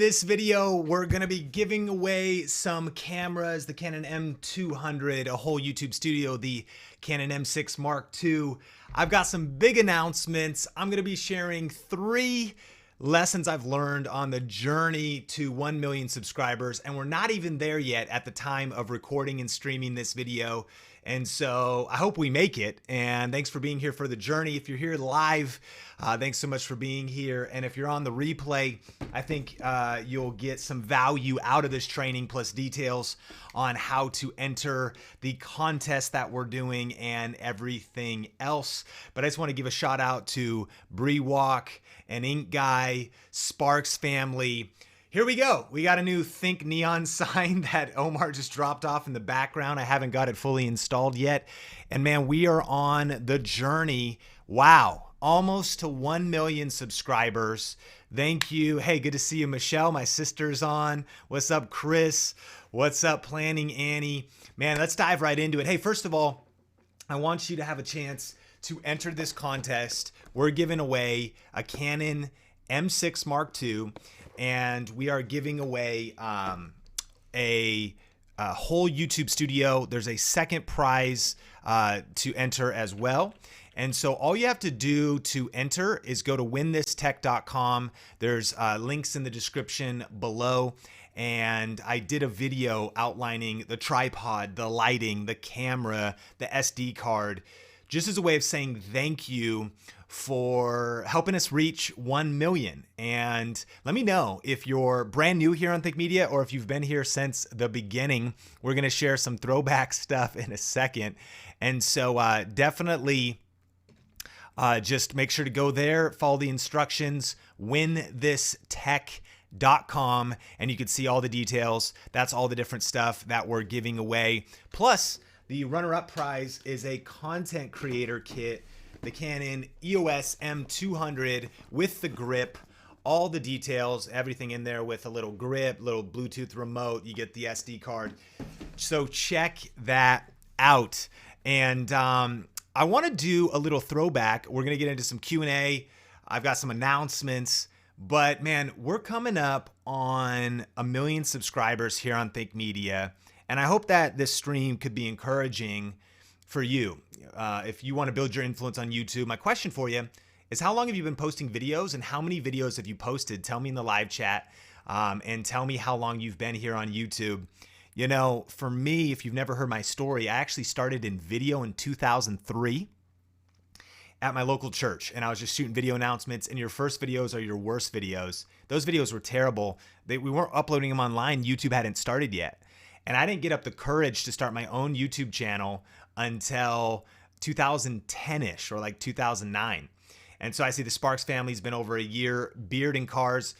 this video, we're going to be giving away some cameras, the Canon M200, a whole YouTube studio, the Canon M6 Mark II. I've got some big announcements. I'm going to be sharing 3 lessons I've learned on the journey to 1 million subscribers, and we're not even there yet at the time of recording and streaming this video. And so I hope we make it. And thanks for being here for the journey. If you're here live, thanks so much for being here. And if you're on the replay, I think you'll get some value out of this training, plus details on how to enter the contest that we're doing and everything else. But I just want to give a shout out to Bree Walk and Ink Guy, Sparks family. Here we go. We got a new Think neon sign that Omar just dropped off in the background. I haven't got it fully installed yet. And man, we are on the journey. Wow. Almost to 1 million subscribers. Thank you. Hey, good to see you, Michelle. My sister's on. What's up, Chris? What's up, Planning Annie? Man, let's dive right into it. Hey, first of all, I want you to have a chance to enter this contest. We're giving away a Canon M6 Mark II. And we are giving away a whole YouTube studio. There's a second prize to enter as well. And so all you have to do to enter is go to winthisTech.com. There's links in the description below. And I did a video outlining the tripod, the lighting, the camera, the SD card, just as a way of saying thank you for helping us reach 1 million. And let me know if you're brand new here on Think Media or if you've been here since the beginning. We're going to share some throwback stuff in a second. And so definitely just make sure to go there, follow the instructions, winthisTech.com, and you can see all the details. That's all the different stuff that we're giving away. Plus, the runner-up prize is a content creator kit, the Canon EOS M200 with the grip, all the details, everything in there with a little grip, little Bluetooth remote. You get the SD card. So check that out. And I want to do a little throwback. We're going to get into some Q&A. I've got some announcements. But man, we're coming up on 1 million subscribers here on Think Media. And I hope that this stream could be encouraging for you. If you want to build your influence on YouTube, my question for you is, how long have you been posting videos, and how many videos have you posted? Tell me in the live chat, and tell me how long you've been here on YouTube. You know, for me, if you've never heard my story, I actually started in video in 2003 at my local church, and I was just shooting video announcements, and your first videos are your worst videos. Those videos were terrible. We weren't uploading them online. YouTube hadn't started yet. And I didn't get up the courage to start my own YouTube channel until 2010-ish, or like 2009. And so I see the Sparks family's been over a year. Beards and Cars,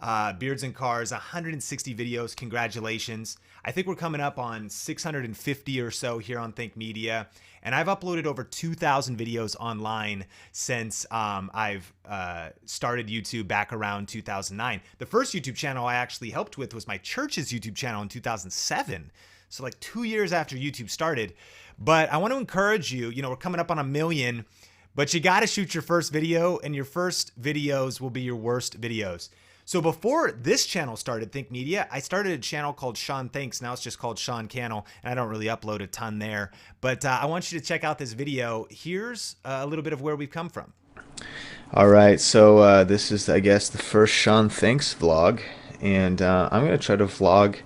160 videos. Congratulations. I think we're coming up on 650 or so here on Think Media. And I've uploaded over 2,000 videos online since I've started YouTube back around 2009. The first YouTube channel I actually helped with was my church's YouTube channel in 2007. So like 2 years after YouTube started. But I want to encourage you, we're coming up on 1 million, but you got to shoot your first video, and your first videos will be your worst videos. So before this channel started, Think Media, I started a channel called Sean Thinks. Now it's just called Sean Cannell, and I don't really upload a ton there. But I want you to check out this video. Here's a little bit of where we've come from. All right, so this is, I guess, the first Sean Thinks vlog, and I'm going to try to vlog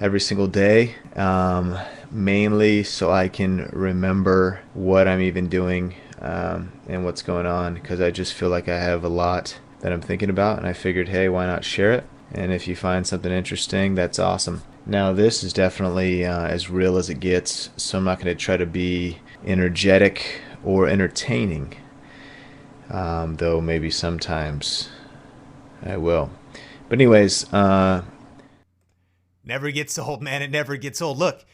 every single day, mainly so I can remember what I'm even doing and what's going on, because I just feel like I have a lot that I'm thinking about, and I figured, hey, why not share it? And if you find something interesting, that's awesome. Now, this is definitely as real as it gets, so I'm not going to try to be energetic or entertaining, though maybe sometimes I will. But anyways, never gets old, man. It never gets old. Look,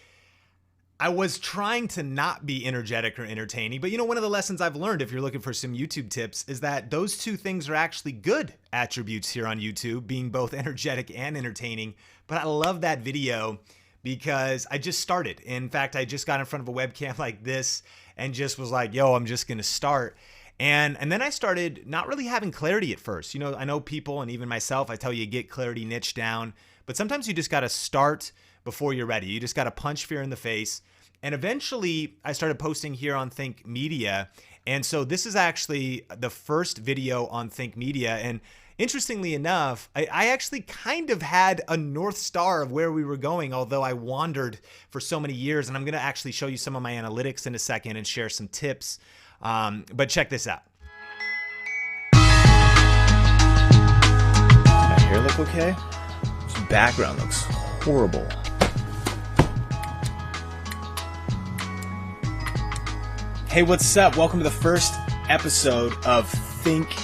I was trying to not be energetic or entertaining, but one of the lessons I've learned, if you're looking for some YouTube tips, is that those two things are actually good attributes here on YouTube, being both energetic and entertaining. But I love that video because I just started. In fact, I just got in front of a webcam like this and just was like, yo, I'm just going to start. And then I started not really having clarity at first. You know, I know people and even myself, I tell you, get clarity niche down, but sometimes you just got to start before you're ready. You just got to punch fear in the face. And eventually I started posting here on Think Media. And so this is actually the first video on Think Media. And interestingly enough, I actually kind of had a North Star of where we were going, although I wandered for so many years. And I'm going to actually show you some of my analytics in a second and share some tips. But check this out. My hair look okay? This background looks horrible. Hey, what's up? Welcome to the first episode of Think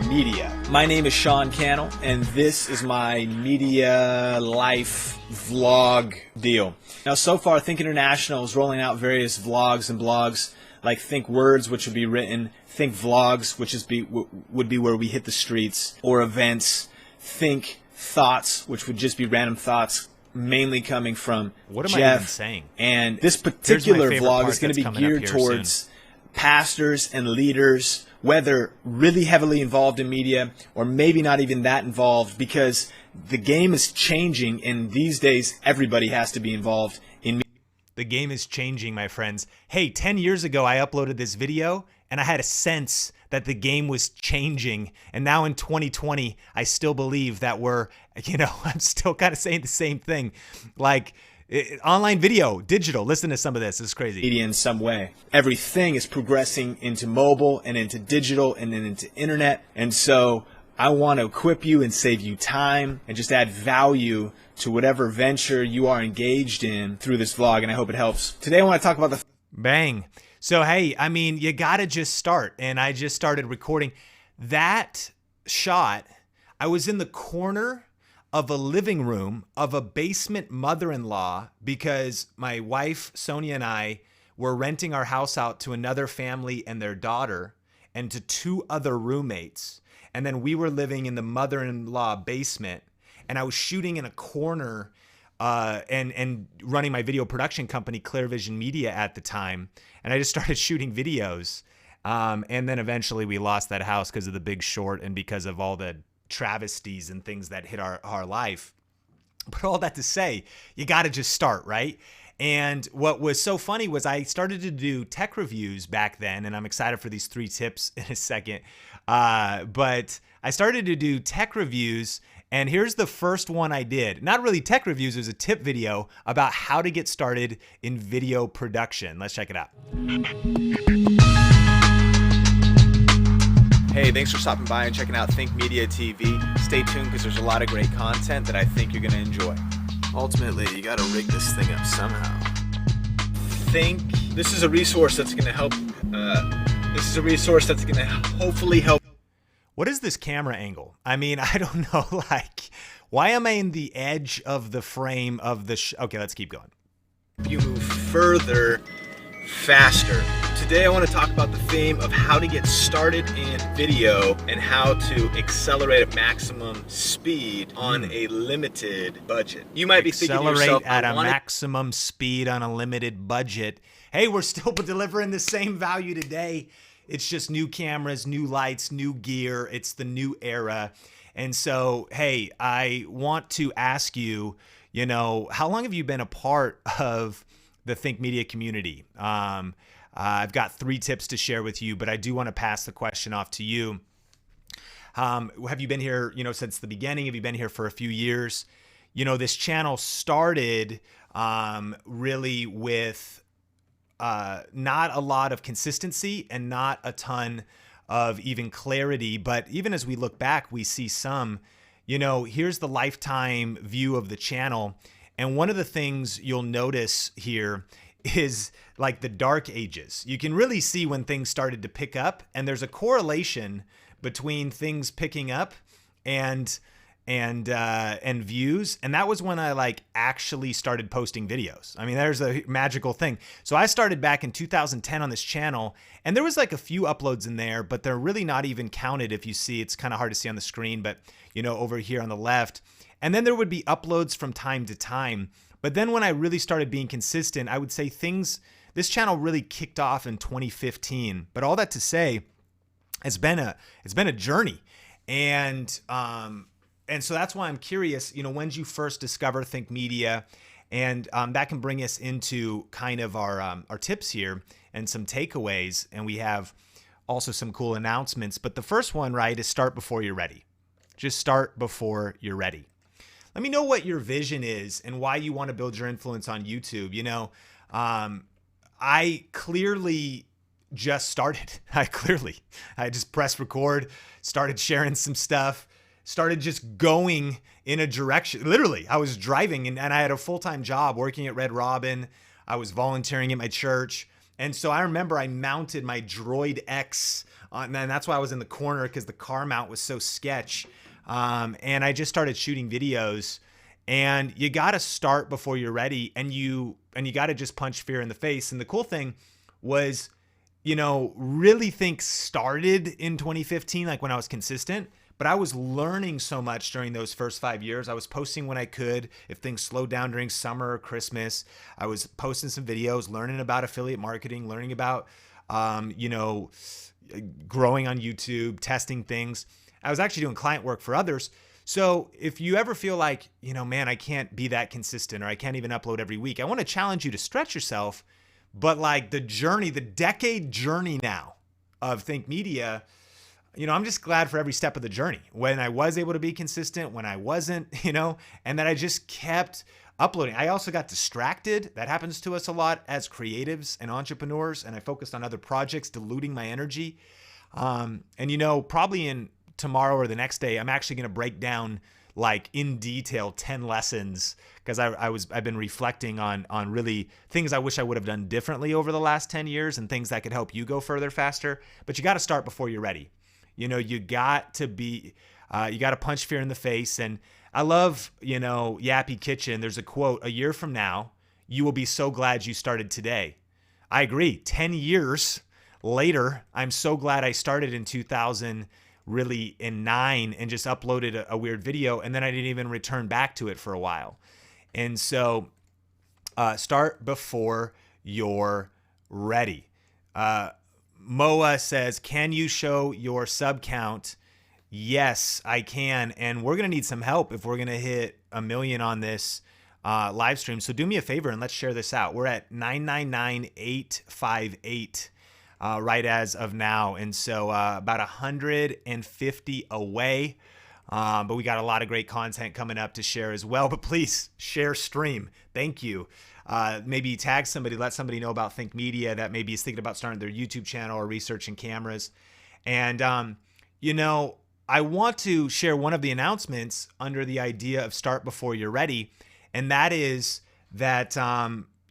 Media. My name is Sean Cannell, and this is my media life vlog deal. Now, so far, Think International is rolling out various vlogs and blogs, like Think Words, which would be written, Think Vlogs, which would be where we hit the streets, or events, Think Thoughts, which would just be random thoughts, mainly coming from What am Jeff. I even saying? And this particular favorite vlog part is going to that's be coming up geared here towards pastors and leaders, whether really heavily involved in media or maybe not even that involved, because the game is changing, and these days everybody has to be involved in media. The game is changing, my friends. Hey, 10 years ago, I uploaded this video and I had a sense that the game was changing. And now in 2020, I still believe that I'm still kind of saying the same thing. Like online video, digital, listen to some of this. It's crazy. Media in some way. Everything is progressing into mobile and into digital and then into internet. And so I want to equip you and save you time and just add value to whatever venture you are engaged in through this vlog, and I hope it helps. Today I want to talk about the Bang. So, hey, I mean, you got to just start. And I just started recording that shot. I was in the corner of a living room of a basement mother-in-law because my wife, Sonia, and I were renting our house out to another family and their daughter and to two other roommates. And then we were living in the mother-in-law basement. And I was shooting in a corner and running my video production company, Clear Vision Media, at the time. And I just started shooting videos. And then eventually we lost that house because of The Big Short and because of all the travesties and things that hit our life. But all that to say, you got to just start, right? And what was so funny was I started to do tech reviews back then, and I'm excited for these 3 tips in a second. But I started to do tech reviews, and here's the first one I did. Not really tech reviews, it was a tip video about how to get started in video production. Let's check it out. Hey, thanks for stopping by and checking out Think Media TV. Stay tuned because there's a lot of great content that I think you're going to enjoy. Ultimately, you got to rig this thing up somehow. This is a resource that's going to help. Hopefully help. What is this camera angle? I mean, I don't know, like, why am I in the edge of the frame of the okay, let's keep going. You move further, faster. Today I want to talk about the theme of how to get started in video and how to accelerate at maximum speed on a limited budget. You might be thinking to yourself, at a maximum speed on a limited budget. Hey, we're still delivering the same value today. It's just new cameras, new lights, new gear. It's the new era. And so, hey, I want to ask you, how long have you been a part of the Think Media community? I've got 3 tips to share with you, but I do want to pass the question off to you. Have you been here, since the beginning? Have you been here for a few years? This channel started really with not a lot of consistency and not a ton of even clarity. But even as we look back, we see some, here's the lifetime view of the channel. And one of the things you'll notice here is like the dark ages. You can really see when things started to pick up, and there's a correlation between things picking up and views. And that was when I actually started posting videos. I mean, there's a magical thing. So I started back in 2010 on this channel, and there was a few uploads in there, but they're really not even counted. If you see, it's kind of hard to see on the screen, but over here on the left. And then there would be uploads from time to time. But then when I really started being consistent, I would say this channel really kicked off in 2015. But all that to say, it's been a journey. And so that's why I'm curious, when did you first discover Think Media? And that can bring us into kind of our tips here and some takeaways. And we have also some cool announcements. But the first one, right, is start before you're ready. Just start before you're ready. Let me know what your vision is and why you want to build your influence on YouTube. I clearly just started. I just pressed record, started sharing some stuff, started just going in a direction. Literally, I was driving and I had a full-time job working at Red Robin. I was volunteering at my church. And so I remember I mounted my Droid X, and that's why I was in the corner, because the car mount was so sketch. And I just started shooting videos. And you got to start before you're ready, and you got to just punch fear in the face. And the cool thing was, really think started in 2015, like when I was consistent. But I was learning so much during those first 5 years. I was posting when I could. If things slowed down during summer or Christmas, I was posting some videos, learning about affiliate marketing, learning about, growing on YouTube, testing things. I was actually doing client work for others. So if you ever feel like, man, I can't be that consistent, or I can't even upload every week, I want to challenge you to stretch yourself. But like the decade journey now of Think Media, I'm just glad for every step of the journey. When I was able to be consistent, when I wasn't, and that I just kept uploading. I also got distracted. That happens to us a lot as creatives and entrepreneurs. And I focused on other projects, diluting my energy. Probably in tomorrow or the next day, I'm actually going to break down like in detail 10 lessons, because I've been reflecting on really things I wish I would have done differently over the last 10 years and things that could help you go further faster. But you got to start before you're ready. You got to punch fear in the face. And I love, Yappy Kitchen. There's a quote: "A year from now, you will be so glad you started today." I agree. 10 years later, I'm so glad I started in 2009 and just uploaded a weird video. And then I didn't even return back to it for a while. And so start before you're ready. Moa says, can you show your sub count? Yes, I can. And we're going to need some help if we're going to hit 1 million on this live stream. So do me a favor and let's share this out. We're at 999,858 right as of now. And so about 150 away. But we got a lot of great content coming up to share as well. But please share stream. Thank you. Maybe tag somebody, let somebody know about Think Media that maybe is thinking about starting their YouTube channel or researching cameras. And, I want to share one of the announcements under the idea of start before you're ready. And that is that,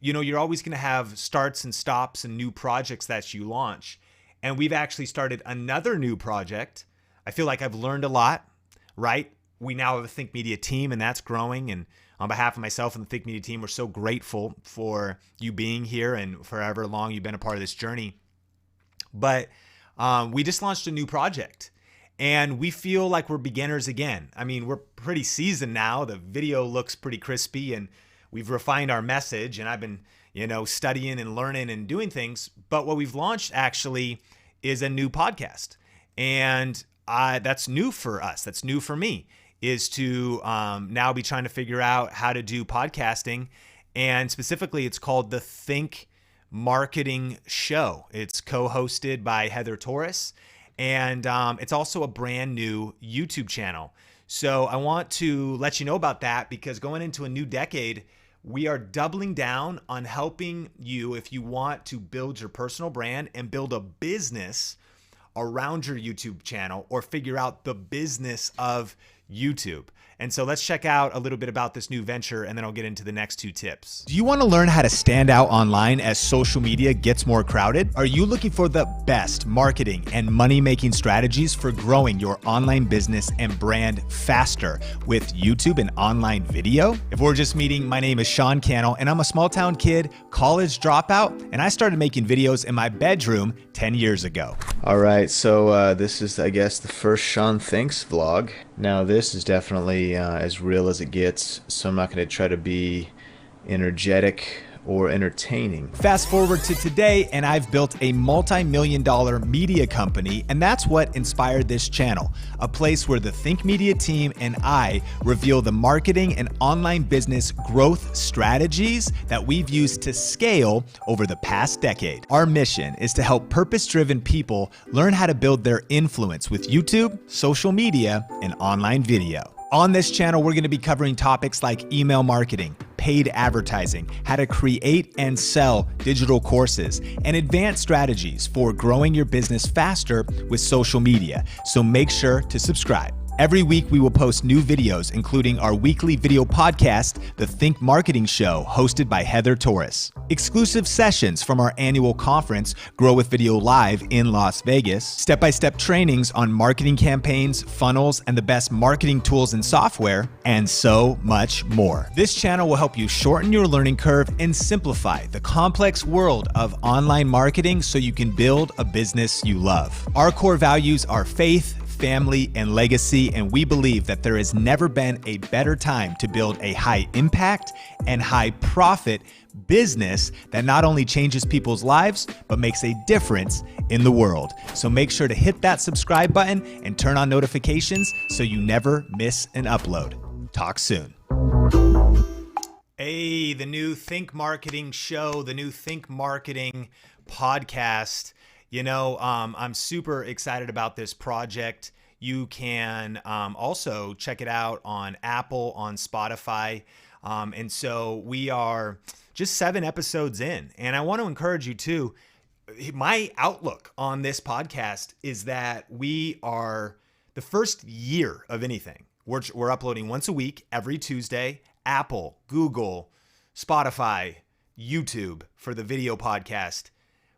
you're always going to have starts and stops and new projects that you launch. And we've actually started another new project. I feel like I've learned a lot, right? We now have a Think Media team, and that's growing. And on behalf of myself and the Think Media team, we're so grateful for you being here and for however long you've been a part of this journey. But we just launched a new project, and we feel like we're beginners again. I mean, we're pretty seasoned now. The video looks pretty crispy, and we've refined our message, and I've been, studying and learning and doing things. But what we've launched actually is a new podcast. And that's new for us. That's new for me, is to now be trying to figure out how to do podcasting. And specifically, it's called the Think Marketing Show. It's co-hosted by Heather Torres. And it's also a brand new YouTube channel. So I want to let you know about that, because going into a new decade, we are doubling down on helping you if you want to build your personal brand and build a business around your YouTube channel, or figure out the business of YouTube. And so let's check out a little bit about this new venture, and then I'll get into the next 2 tips. Do you want to learn how to stand out online as social media gets more crowded? Are you looking for the best marketing and money-making strategies for growing your online business and brand faster with YouTube and online video? If we're just meeting, my name is Sean Cannell, and I'm a small-town kid, college dropout, and I started making videos in my bedroom 10 years ago. All right, so this is, I guess, the first Sean Thinks vlog. Now, this is definitely as real as it gets, so I'm not going to try to be energetic or entertaining. Fast forward to today, and I've built a multi-million-dollar media company, and that's what inspired this channel, a place where the Think Media team and I reveal the marketing and online business growth strategies that we've used to scale over the past decade. Our mission is to help purpose-driven people learn how to build their influence with YouTube, social media, and online video. On this channel, we're going to be covering topics like email marketing, paid advertising, how to create and sell digital courses, and advanced strategies for growing your business faster with social media. So make sure to subscribe. Every week, we will post new videos, including our weekly video podcast, The Think Marketing Show, hosted by Heather Torres. Exclusive sessions from our annual conference, Grow with Video Live in Las Vegas. Step-by-step trainings on marketing campaigns, funnels, and the best marketing tools and software, and so much more. This channel will help you shorten your learning curve and simplify the complex world of online marketing so you can build a business you love. Our core values are faith, family, and legacy, and we believe that there has never been a better time to build a high impact and high profit business that not only changes people's lives, but makes a difference in the world. So make sure to hit that subscribe button and turn on notifications so you never miss an upload. Talk soon. Hey, the new Think Marketing show, the new Think Marketing podcast. You know, I'm super excited about this project. You can also check it out on Apple, on Spotify. And so we are just 7 episodes in. And I want to encourage you too. My outlook on this podcast is that we are the first year of anything. We're uploading once a week, every Tuesday, Apple, Google, Spotify, YouTube for the video podcast.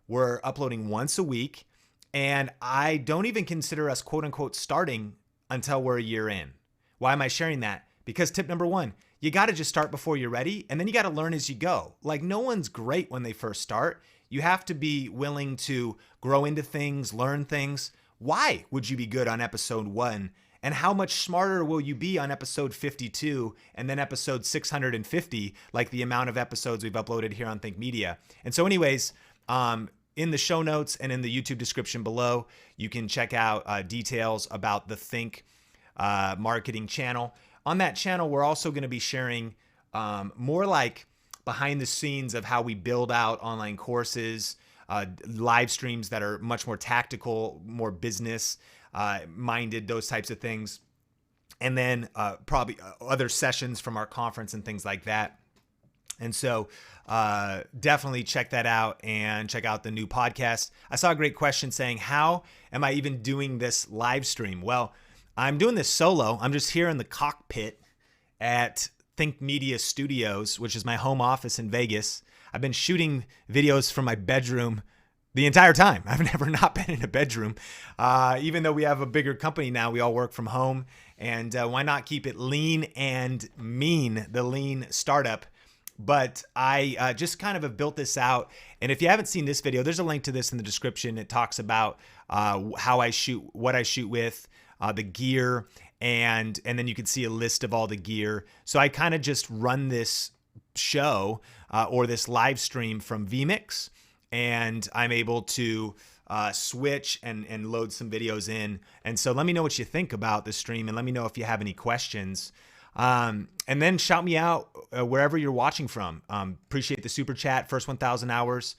We're uploading once a week, and I don't even consider us quote unquote starting until we're a year in. Why am I sharing that? Because tip number 1, you got to just start before you're ready, and then you got to learn as you go. Like, no one's great when they first start. You have to be willing to grow into things, learn things. Why would you be good on episode 1? And how much smarter will you be on episode 52 and then episode 650, like the amount of episodes we've uploaded here on Think Media? And so anyways, in the show notes and in the YouTube description below, you can check out details about the Think Marketing channel. On that channel, we're also going to be sharing more like behind the scenes of how we build out online courses, live streams that are much more tactical, more business minded, those types of things. And then probably other sessions from our conference and things like that. And so definitely check that out and check out the new podcast. I saw a great question saying, how am I even doing this live stream? Well, I'm doing this solo. I'm just here in the cockpit at Think Media Studios, which is my home office in Vegas. I've been shooting videos from my bedroom the entire time. I've never not been in a bedroom. Even though we have a bigger company now, we all work from home. And why not keep it lean and mean, the lean startup? But I just kind of have built this out. And if you haven't seen this video, there's a link to this in the description. It talks about how I shoot, what I shoot with, the gear, and then you can see a list of all the gear. So I kind of just run this show or this live stream from vMix, and I'm able to switch and load some videos in. And so let me know what you think about the stream, and let me know if you have any questions. And then shout me out wherever you're watching from. Appreciate the super chat. First 1,000 hours.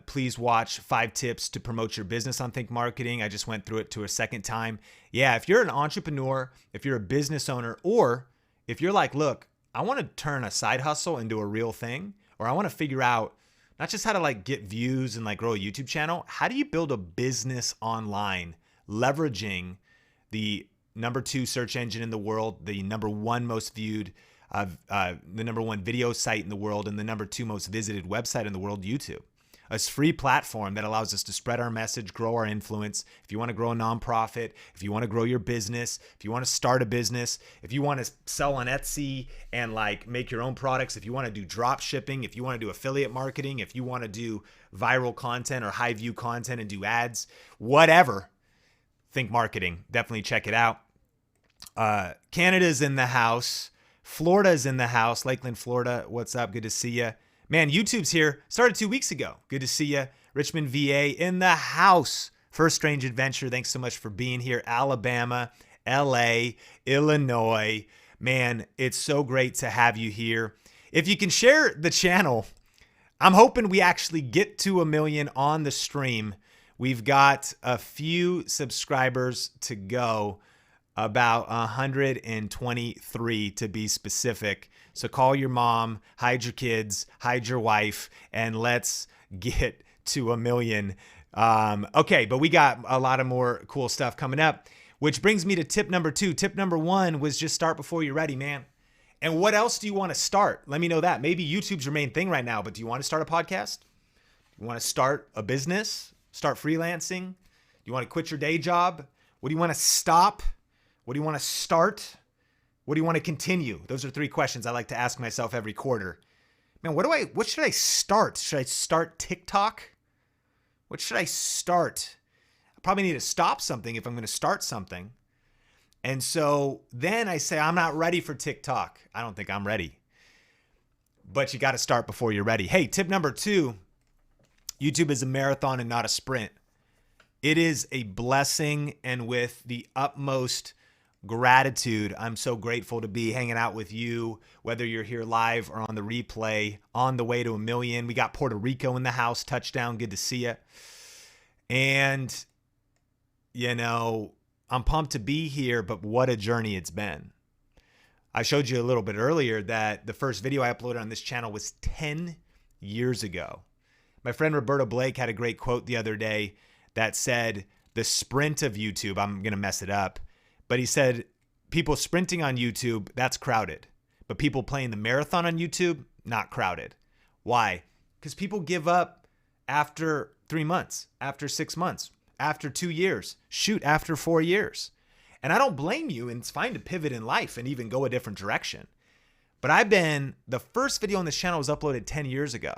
Please watch 5 tips to promote your business on Think Marketing. I just went through it to a second time. Yeah, if you're an entrepreneur, if you're a business owner, or if you're like, look, I want to turn a side hustle into a real thing, or I want to figure out not just how to like get views and like grow a YouTube channel, how do you build a business online, leveraging the number 2 search engine in the world, the number 1 most viewed, the number 1 video site in the world, and the number 2 most visited website in the world, YouTube. A free platform that allows us to spread our message, grow our influence. If you want to grow a nonprofit, if you want to grow your business, if you want to start a business, if you want to sell on Etsy and like make your own products, if you want to do drop shipping, if you want to do affiliate marketing, if you want to do viral content or high view content and do ads, whatever, Think Marketing. Definitely check it out. Canada's in the house. Florida's in the house. Lakeland, Florida. What's up? Good to see you. Man, YouTube's here. Started 2 weeks ago. Good to see you. Richmond, VA in the house. First Strange Adventure. Thanks so much for being here. Alabama, LA, Illinois. Man, it's so great to have you here. If you can share the channel, I'm hoping we actually get to 1 million on the stream. We've got a few subscribers to go, about 123 to be specific. So call your mom, hide your kids, hide your wife, and let's get to 1 million. Okay, but we got a lot of more cool stuff coming up, which brings me to tip number 2. Tip number 1 was just start before you're ready, man. And what else do you want to start? Let me know that. Maybe YouTube's your main thing right now, but do you want to start a podcast? You want to start a business? Start freelancing? You want to quit your day job? What do you want to stop? What do you want to start? What do you want to continue? Those are 3 questions I like to ask myself every quarter. Man, what should I start? Should I start TikTok? What should I start? I probably need to stop something if I'm going to start something. And so then I say, I'm not ready for TikTok. I don't think I'm ready. But you got to start before you're ready. Hey, tip number 2, YouTube is a marathon and not a sprint. It is a blessing, and with the utmost gratitude, I'm so grateful to be hanging out with you, whether you're here live or on the replay, on the way to 1 million. We got Puerto Rico in the house. Touchdown. Good to see you. And, you know, I'm pumped to be here, but what a journey it's been. I showed you a little bit earlier that the first video I uploaded on this channel was 10 years ago. My friend Roberto Blake had a great quote the other day that said, the sprint of YouTube, I'm going to mess it up, but he said, people sprinting on YouTube, that's crowded. But people playing the marathon on YouTube, not crowded. Why? Because people give up after 3 months, after 6 months, after 2 years, shoot, after 4 years. And I don't blame you, and it's fine to pivot in life and even go a different direction. But the first video on this channel was uploaded 10 years ago.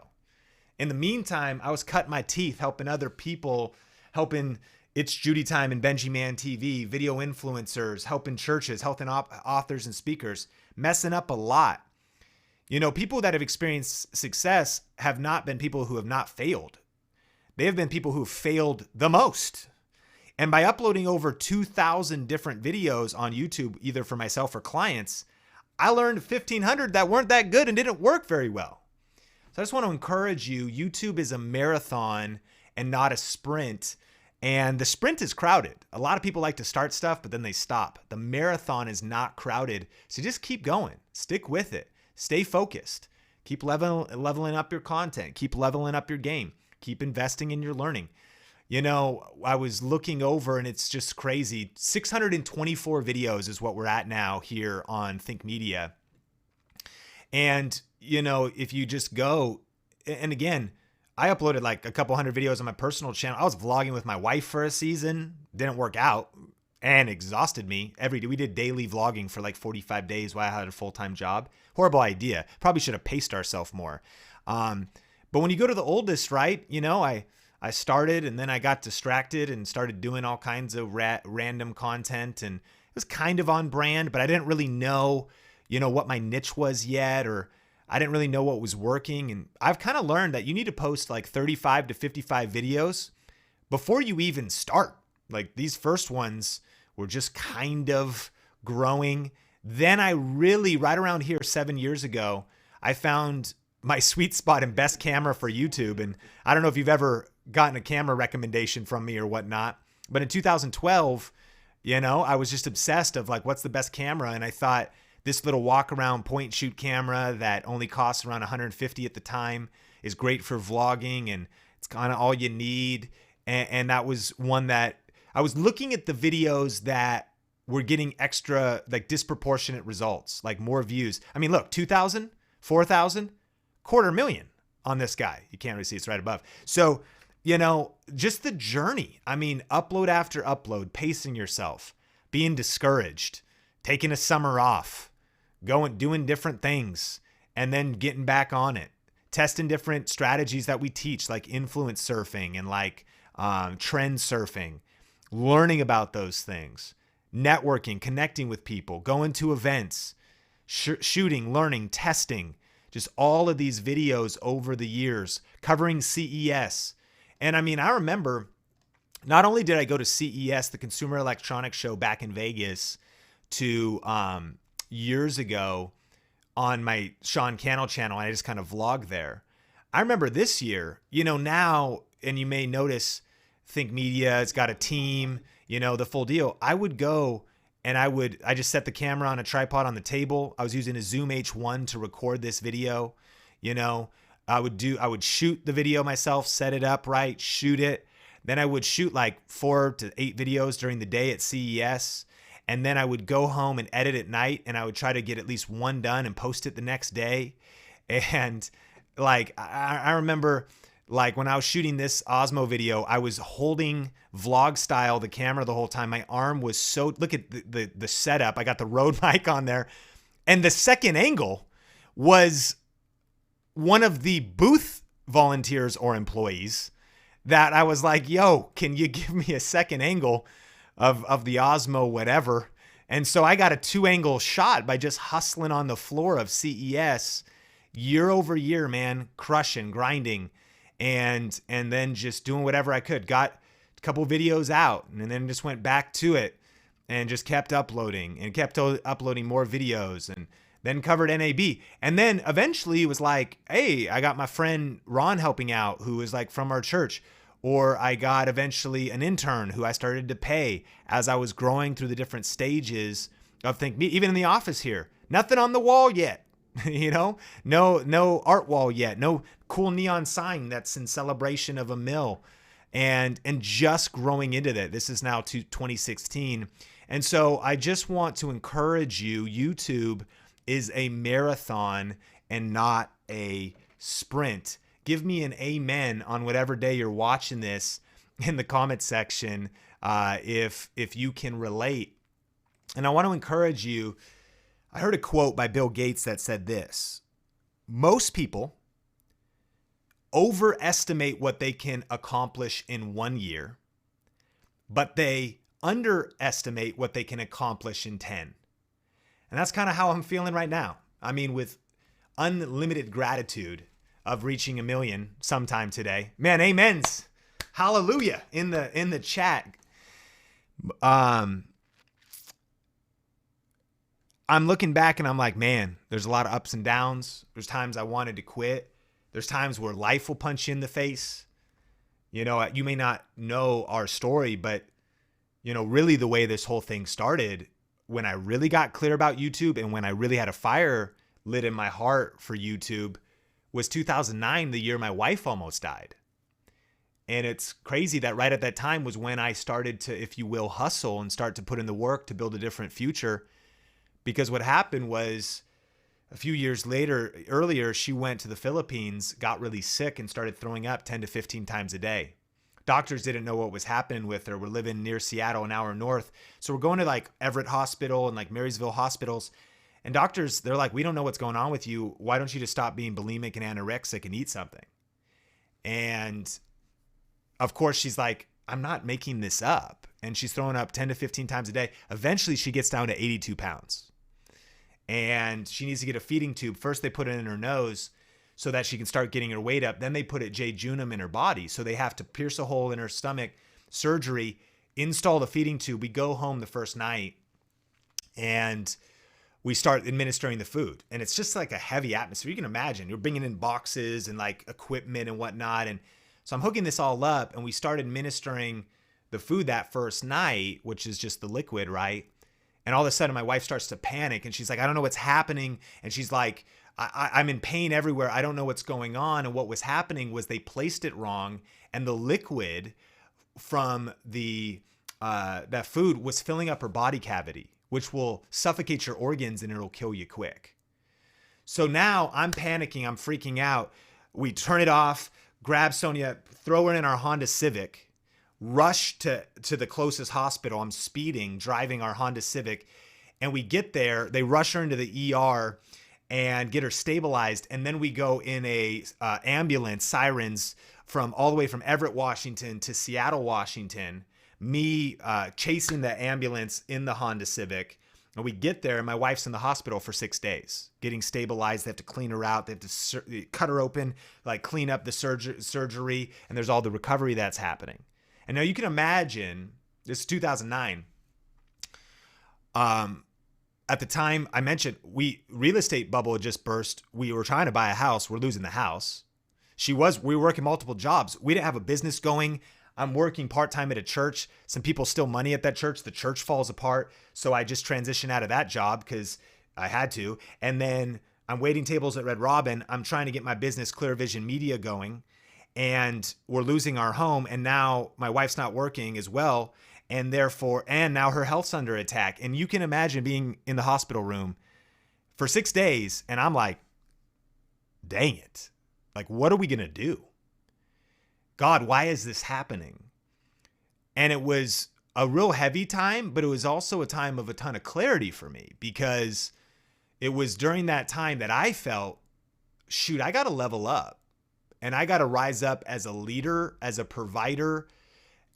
In the meantime, I was cutting my teeth, helping other people, helping It's Judy Time and Benji Man TV, video influencers, helping churches, helping authors and speakers, messing up a lot. You know, people that have experienced success have not been people who have not failed. They have been people who have failed the most. And by uploading over 2,000 different videos on YouTube, either for myself or clients, I learned 1,500 that weren't that good and didn't work very well. So I just want to encourage you, YouTube is a marathon and not a sprint. And the sprint is crowded. A lot of people like to start stuff, but then they stop. The marathon is not crowded. So just keep going. Stick with it. Stay focused. Keep leveling up your content. Keep leveling up your game. Keep investing in your learning. You know, I was looking over and it's just crazy. 624 videos is what we're at now here on Think Media. And, you know, if you just go, and again, I uploaded like a couple hundred videos on my personal channel. I was vlogging with my wife for a season. Didn't work out and exhausted me. We did daily vlogging for like 45 days while I had a full-time job. Horrible idea. Probably should have paced ourselves more. But when you go to the oldest, right, you know, I started and then I got distracted and started doing all kinds of random content, and it was kind of on brand, but I didn't really know, you know, what my niche was yet, or I didn't really know what was working. And I've kind of learned that you need to post like 35 to 55 videos before you even start. Like these first ones were just kind of growing. Then I really, right around here 7 years ago, I found my sweet spot and best camera for YouTube. And I don't know if you've ever gotten a camera recommendation from me or whatnot, but in 2012, you know, I was just obsessed of like, what's the best camera? And I thought this little walk around point and shoot camera that only costs around 150 at the time is great for vlogging, and it's kind of all you need. And that was one that I was looking at the videos that were getting extra, like disproportionate results, like more views. I mean, look, 2,000, 4,000, 250,000 on this guy. You can't really see, it's right above. So, you know, just the journey. I mean, upload after upload, pacing yourself, being discouraged, taking a summer off, doing different things, and then getting back on it, testing different strategies that we teach, like influence surfing and like trend surfing, learning about those things, networking, connecting with people, going to events, shooting, learning, testing, just all of these videos over the years covering CES. And I mean, I remember not only did I go to CES, the Consumer Electronics Show back in Vegas, to years ago on my Sean Cannell channel. I just kind of vlogged there. I remember this year, now, and you may notice Think Media has got a team, the full deal. I would go and I just set the camera on a tripod on the table. I was using a Zoom H1 to record this video. I would shoot the video myself, set it up right, shoot it. Then I would shoot like 4 to 8 videos during the day at CES. And then I would go home and edit at night, and I would try to get at least one done and post it the next day. And like, I remember like when I was shooting this Osmo video, I was holding vlog style the camera the whole time. My arm was so, look at the setup. I got the Rode mic on there. And the second angle was one of the booth volunteers or employees that I was like, yo, can you give me a second angle of the Osmo whatever? And so I got a 2-angle shot by just hustling on the floor of CES year over year, man, crushing, grinding, and then just doing whatever I could. Got a couple videos out and then just went back to it and just kept uploading and kept uploading more videos, and then covered NAB. And then eventually it was like, hey, I got my friend Ron helping out, who is like from our church. Or I got eventually an intern who I started to pay as I was growing through the different stages of Think Me. Even in the office here, nothing on the wall yet, no art wall yet, no cool neon sign that's in celebration of a mill, and just growing into that. This is now to 2016. And so I just want to encourage you, YouTube is a marathon and not a sprint. Give me an amen on whatever day you're watching this in the comment section if you can relate. And I want to encourage you. I heard a quote by Bill Gates that said this: most people overestimate what they can accomplish in 1 year, but they underestimate what they can accomplish in 10. And that's kind of how I'm feeling right now. I mean, with unlimited gratitude of reaching 1 million sometime today. Man, amens. Hallelujah in the chat. I'm looking back and I'm like, man, there's a lot of ups and downs. There's times I wanted to quit. There's times where life will punch you in the face. You may not know our story, but really the way this whole thing started, when I really got clear about YouTube and when I really had a fire lit in my heart for YouTube, was 2009, the year my wife almost died. And it's crazy that right at that time was when I started to, if you will, hustle and start to put in the work to build a different future. Because what happened was a few years earlier, she went to the Philippines, got really sick, and started throwing up 10 to 15 times a day. Doctors didn't know what was happening with her. We're living near Seattle, an hour north. So we're going to like Everett Hospital and like Marysville hospitals. And doctors, they're like, we don't know what's going on with you. Why don't you just stop being bulimic and anorexic and eat something? And of course, she's like, I'm not making this up. And she's throwing up 10 to 15 times a day. Eventually, she gets down to 82 pounds. And she needs to get a feeding tube. First, they put it in her nose so that she can start getting her weight up. Then they put jejunum in her body. So they have to pierce a hole in her stomach, surgery, install the feeding tube. We go home the first night and we start administering the food, and it's just like a heavy atmosphere. You can imagine you're bringing in boxes and like equipment and whatnot. And so I'm hooking this all up, and we start administering the food that first night, which is just the liquid, right? And all of a sudden my wife starts to panic, and she's like, I don't know what's happening. And she's like, I'm in pain everywhere. I don't know what's going on. And what was happening was they placed it wrong, and the liquid from that food was filling up her body cavity, which will suffocate your organs and it'll kill you quick. So now I'm panicking, I'm freaking out. We turn it off, grab Sonia, throw her in our Honda Civic, rush to the closest hospital. I'm speeding, driving our Honda Civic, and we get there. They rush her into the ER and get her stabilized. And then we go in a ambulance, sirens from all the way from Everett, Washington to Seattle, Washington. Me chasing the ambulance in the Honda Civic, And we get there and my wife's in the hospital for 6 days, getting stabilized. They have to clean her out. They have to cut her open, like clean up the surgery. And there's all the recovery that's happening. And now you can imagine, this is 2009. At the time I mentioned, real estate bubble had just burst. We were trying to buy a house. We're losing the house. We were working multiple jobs. We didn't have a business going. I'm working part-time at a church. Some people steal money at that church. The church falls apart. So I just transitioned out of that job because I had to. And then I'm waiting tables at Red Robin. I'm trying to get my business, Clear Vision Media, going. And we're losing our home. And now my wife's not working as well. And now her health's under attack. And you can imagine being in the hospital room for 6 days. And I'm like, dang it. Like, what are we going to do? God, why is this happening? And it was a real heavy time, but it was also a time of a ton of clarity for me, because it was during that time that I felt, shoot, I got to level up and I got to rise up as a leader, as a provider,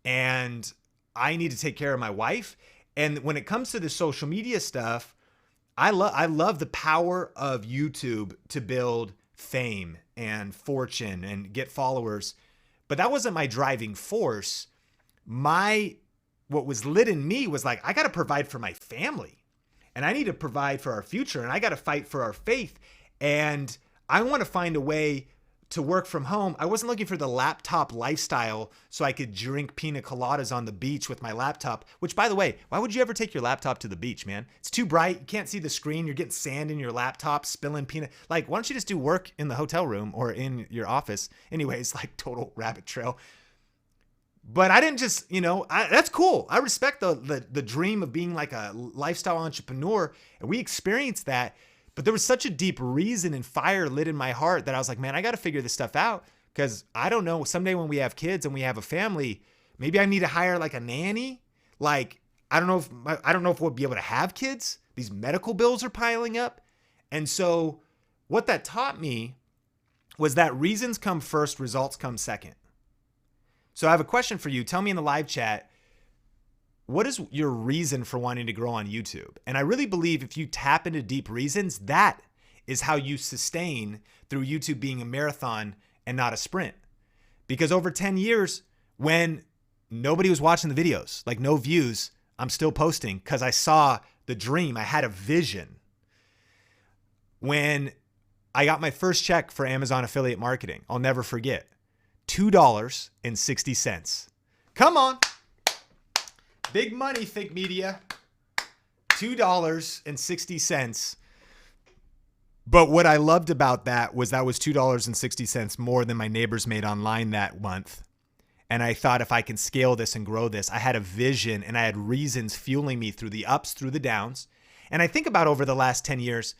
and I need to take care of my wife. And when it comes to the social media stuff, I love the power of YouTube to build fame and fortune and get followers. But that wasn't my driving force. What was lit in me was like, I got to provide for my family and I need to provide for our future and I got to fight for our faith. And I want to find a way to work from home. I wasn't looking for the laptop lifestyle so I could drink pina coladas on the beach with my laptop, which, by the way, why would you ever take your laptop to the beach, man? It's too bright. You can't see the screen. You're getting sand in your laptop, spilling why don't you just do work in the hotel room or in your office? Anyways, like total rabbit trail. But I didn't just, that's cool. I respect the dream of being like a lifestyle entrepreneur. And we experienced that. But there was such a deep reason and fire lit in my heart that I was like, man, I got to figure this stuff out, because I don't know, someday when we have kids and we have a family, maybe I need to hire like a nanny. Like, I don't know if we'll be able to have kids. These medical bills are piling up. And so what that taught me was that reasons come first, results come second. So I have a question for you. Tell me in the live chat, what is your reason for wanting to grow on YouTube? And I really believe if you tap into deep reasons, that is how you sustain through YouTube being a marathon and not a sprint. Because over 10 years, when nobody was watching the videos, like no views, I'm still posting because I saw the dream. I had a vision. When I got my first check for Amazon affiliate marketing, I'll never forget, $2.60. Come on. Big money, Think Media. $2.60. But what I loved about that was $2.60 more than my neighbors made online that month. And I thought, if I can scale this and grow this, I had a vision and I had reasons fueling me through the ups, through the downs. And I think about over the last 10 years,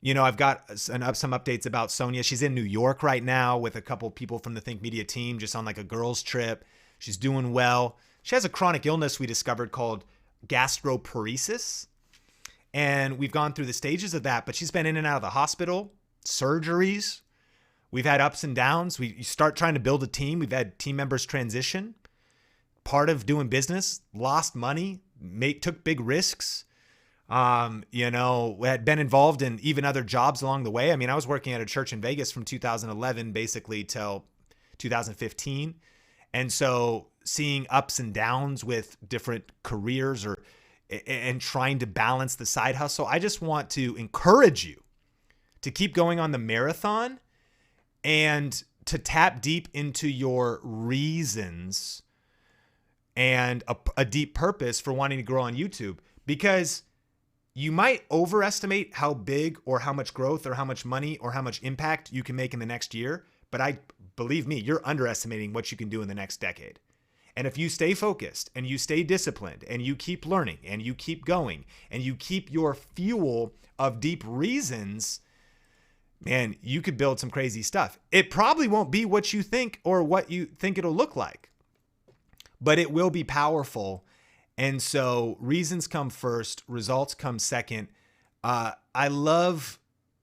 I've got some updates about Sonia. She's in New York right now with a couple people from the Think Media team, just on like a girls trip. She's doing well. She has a chronic illness we discovered called gastroparesis. And we've gone through the stages of that, but she's been in and out of the hospital, surgeries. We've had ups and downs. You start trying to build a team. We've had team members transition. Part of doing business, lost money, took big risks. Had been involved in even other jobs along the way. I mean, I was working at a church in Vegas from 2011 basically till 2015. And so seeing ups and downs with different careers and trying to balance the side hustle, I just want to encourage you to keep going on the marathon and to tap deep into your reasons and a deep purpose for wanting to grow on YouTube, because you might overestimate how big or how much growth or how much money or how much impact you can make in the next year. But believe me, you're underestimating what you can do in the next decade. And if you stay focused and you stay disciplined and you keep learning and you keep going and you keep your fuel of deep reasons, man, you could build some crazy stuff. It probably won't be what you think or what you think it'll look like, but it will be powerful. And so reasons come first, results come second. I love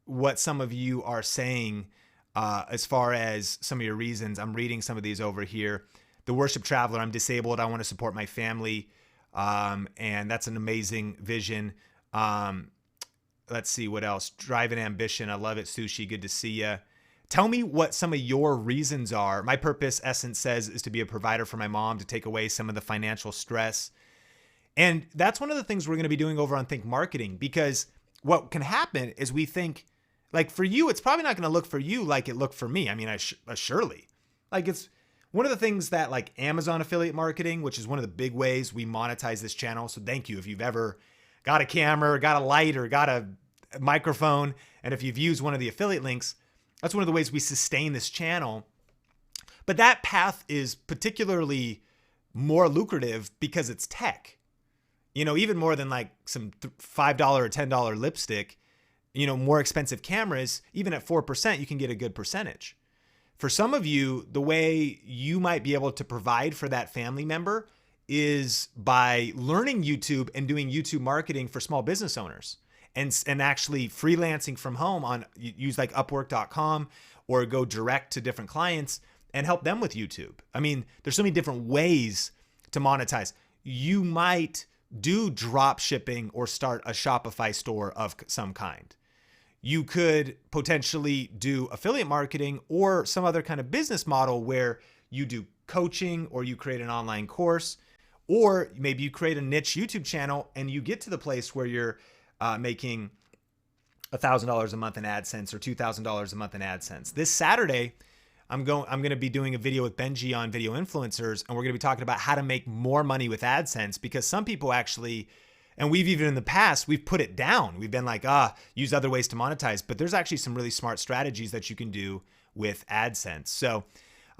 what some of you are saying as far as some of your reasons. I'm reading some of these over here. The worship traveler, I'm disabled. I want to support my family. And that's an amazing vision. Let's see what else. Drive and Ambition. I love it. Sushi. Good to see you. Tell me what some of your reasons are. My purpose, Essence says, is to be a provider for my mom, to take away some of the financial stress. And that's one of the things we're going to be doing over on Think Marketing, because what can happen is we think, like, for you, it's probably not going to look for you like it looked for me. I mean, surely. Like, it's one of the things that, like, Amazon affiliate marketing, which is one of the big ways we monetize this channel. So thank you if you've ever got a camera, or got a light, or got a microphone. And if you've used one of the affiliate links, that's one of the ways we sustain this channel. But that path is particularly more lucrative because it's tech. You know, even more than like some $5 or $10 lipstick, you know, more expensive cameras, even at 4%, you can get a good percentage. For some of you, the way you might be able to provide for that family member is by learning YouTube and doing YouTube marketing for small business owners. And actually freelancing from home on, use like Upwork.com, or go direct to different clients and help them with YouTube. I mean, there's so many different ways to monetize. You might do drop shipping or start a Shopify store of some kind. You could potentially do affiliate marketing or some other kind of business model where you do coaching, or you create an online course, or maybe you create a niche YouTube channel and you get to the place where you're making $1,000 a month in AdSense, or $2,000 a month in AdSense. This Saturday, I'm going to be doing a video with Benji on video influencers, and we're going to be talking about how to make more money with AdSense, because some people actually, and we've even in the past, we've put it down. We've been like, use other ways to monetize, but there's actually some really smart strategies that you can do with AdSense. So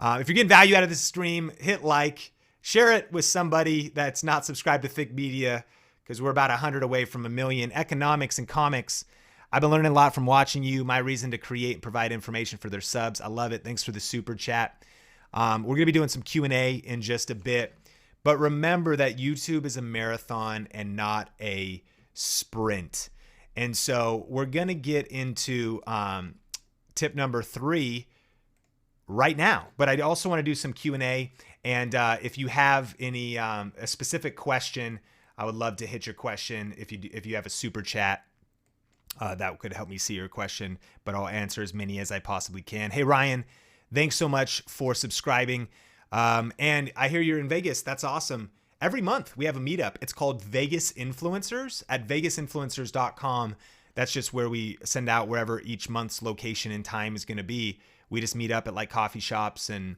if you're getting value out of this stream, hit like, share it with somebody that's not subscribed to Think Media, because we're about 100 away from 1 million. Economics and comics. I've been learning a lot from watching you. My reason to create and provide information for their subs. I love it. Thanks for the super chat. We're going to be doing some Q&A in just a bit. But remember that YouTube is a marathon and not a sprint. And so we're going to get into tip number 3 right now. But I also want to do some Q&A. And if you have any a specific question, I would love to hit your question. If you have a super chat, that could help me see your question, but I'll answer as many as I possibly can. Hey, Ryan, thanks so much for subscribing. And I hear you're in Vegas. That's awesome. Every month we have a meetup. It's called Vegas Influencers at vegasinfluencers.com. That's just where we send out wherever each month's location and time is going to be. We just meet up at like coffee shops and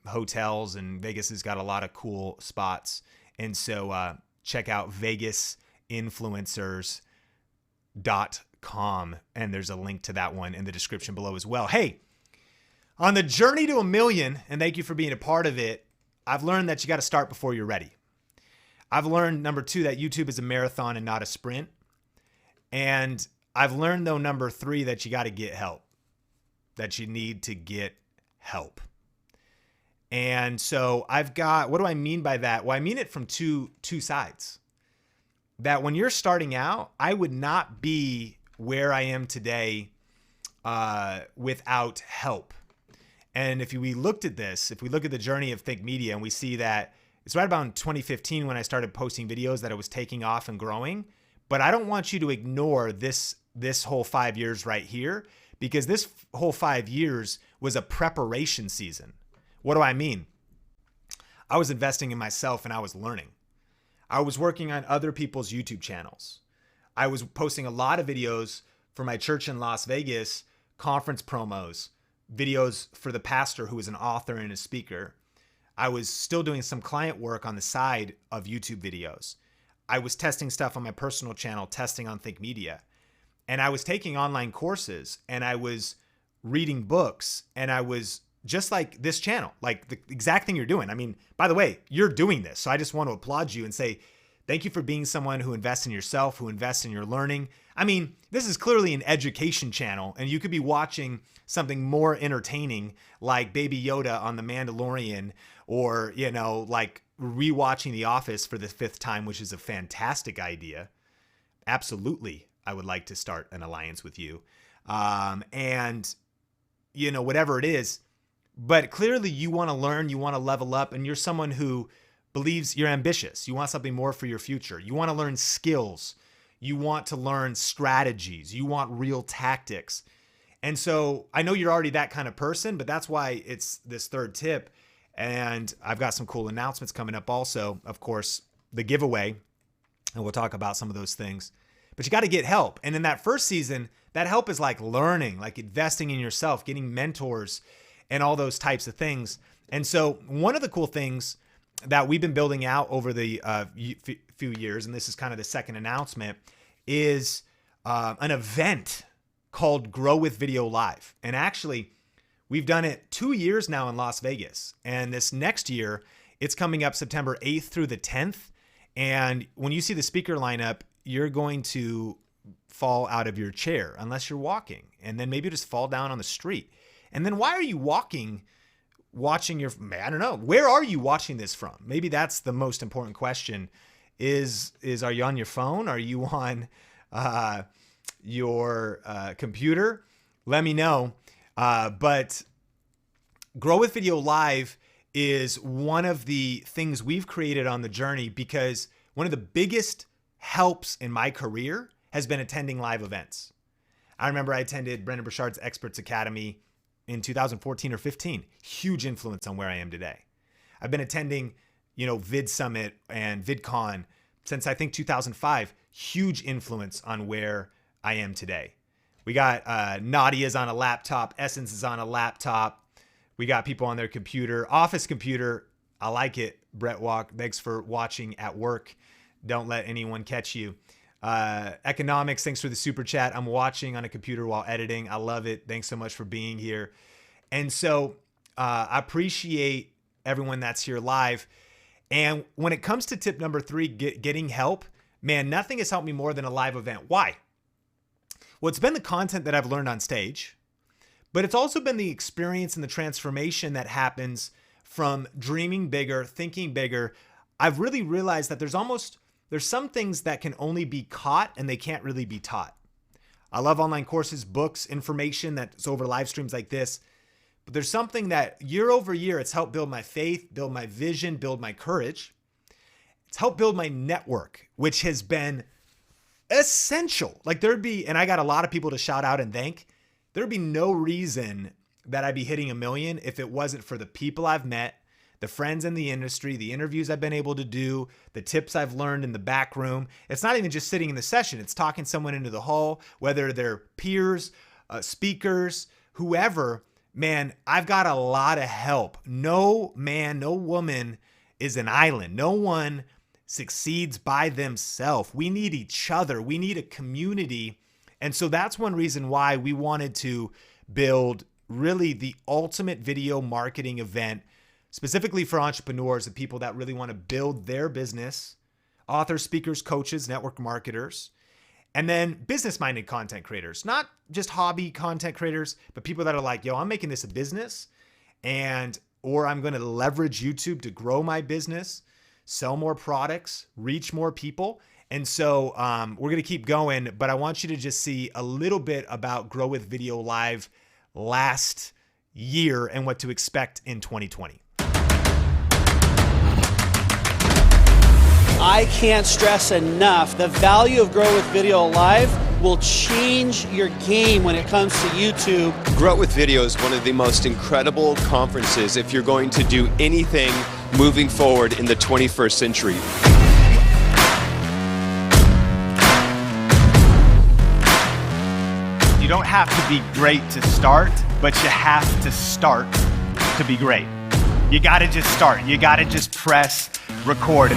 hotels, and Vegas has got a lot of cool spots. And so check out vegasinfluencers.com, and there's a link to that one in the description below as well. Hey, on the journey to 1 million, and thank you for being a part of it, I've learned that you got to start before you're ready. I've learned, number 2, that YouTube is a marathon and not a sprint. And I've learned, though, number 3, that you got to get help, that you need to get help. And so I've got, what do I mean by that? Well, I mean it from two sides. That when you're starting out, I would not be where I am today without help. And if we looked at this, if we look at the journey of Think Media, and we see that it's right about in 2015 when I started posting videos that it was taking off and growing. But I don't want you to ignore this whole 5 years right here, because this whole 5 years was a preparation season. What do I mean? I was investing in myself and I was learning. I was working on other people's YouTube channels. I was posting a lot of videos for my church in Las Vegas, conference promos, videos for the pastor who was an author and a speaker. I was still doing some client work on the side of YouTube videos. I was testing stuff on my personal channel, testing on Think Media. And I was taking online courses, and I was reading books, and I was just like this channel, like the exact thing you're doing. I mean, by the way, you're doing this. So I just want to applaud you and say, thank you for being someone who invests in yourself, who invests in your learning. I mean, this is clearly an education channel, and you could be watching something more entertaining like Baby Yoda on The Mandalorian, or, you know, like rewatching The Office for the 5th time, which is a fantastic idea. Absolutely, I would like to start an alliance with you. And, you know, whatever it is. But clearly you want to learn, you want to level up, and you're someone who believes you're ambitious. You want something more for your future. You want to learn skills. You want to learn strategies. You want real tactics. And so I know you're already that kind of person, but that's why it's this third tip. And I've got some cool announcements coming up also. Of course, the giveaway, and we'll talk about some of those things. But you got to get help. And in that first season, that help is like learning, like investing in yourself, getting mentors, and all those types of things. And so one of the cool things that we've been building out over the few years, and this is kind of the second announcement, is an event called Grow with Video Live. And actually, we've done it 2 years now in Las Vegas. And this next year, it's coming up September 8th through the 10th. And when you see the speaker lineup, you're going to fall out of your chair unless you're walking. And then maybe just fall down on the street. And then why are you watching I don't know. Where are you watching this from? Maybe that's the most important question is are you on your phone? Are you on your computer? Let me know. But Grow with Video Live is one of the things we've created on the journey, because one of the biggest helps in my career has been attending live events. I remember I attended Brendan Burchard's Experts Academy in 2014 or 15. Huge influence on where I am today. I've been attending, Vid Summit and VidCon since I think 2005. Huge influence on where I am today. We got Nadia's on a laptop. Essence is on a laptop. We got people on their computer. Office computer. I like it. Brett Walk, thanks for watching at work. Don't let anyone catch you. Economics, thanks for the super chat. I'm watching on a computer while editing. I love it. Thanks so much for being here. And so I appreciate everyone that's here live. And when it comes to tip number 3, getting help, man, nothing has helped me more than a live event. Why? Well, it's been the content that I've learned on stage, but it's also been the experience and the transformation that happens from dreaming bigger, thinking bigger. I've really realized that there's some things that can only be caught and they can't really be taught. I love online courses, books, information that's over live streams like this. But there's something that year over year, it's helped build my faith, build my vision, build my courage. It's helped build my network, which has been essential. Like and I got a lot of people to shout out and thank. There'd be no reason that I'd be hitting 1 million if it wasn't for the people I've met, the friends in the industry, the interviews I've been able to do, the tips I've learned in the back room. It's not even just sitting in the session. It's talking someone into the hall, whether they're peers, speakers, whoever. Man, I've got a lot of help. No man, no woman is an island. No one succeeds by themselves. We need each other. We need a community. And so that's one reason why we wanted to build really the ultimate video marketing event, specifically for entrepreneurs, the people that really want to build their business, authors, speakers, coaches, network marketers, and then business-minded content creators, not just hobby content creators, but people that are like, yo, I'm making this a business, or I'm going to leverage YouTube to grow my business, sell more products, reach more people. And so we're going to keep going, but I want you to just see a little bit about Grow with Video Live last year and what to expect in 2020. I can't stress enough, the value of Grow with Video Live will change your game when it comes to YouTube. Grow with Video is one of the most incredible conferences if you're going to do anything moving forward in the 21st century. You don't have to be great to start, but you have to start to be great. You gotta just start. You gotta just press record.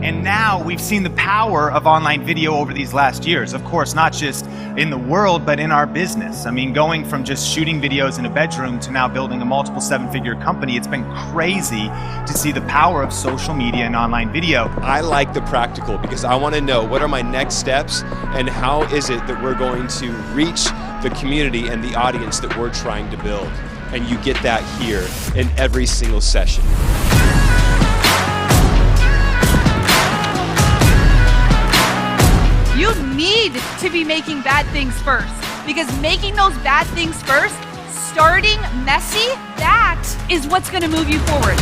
And now we've seen the power of online video over these last years. Of course, not just in the world, but in our business. I mean, going from just shooting videos in a bedroom to now building a multiple 7-figure company, it's been crazy to see the power of social media and online video. I like the practical because I want to know what are my next steps and how is it that we're going to reach the community and the audience that we're trying to build. And you get that here in every single session. You need to be making bad things first, because making those bad things first, starting messy, that is what's going to move you forward.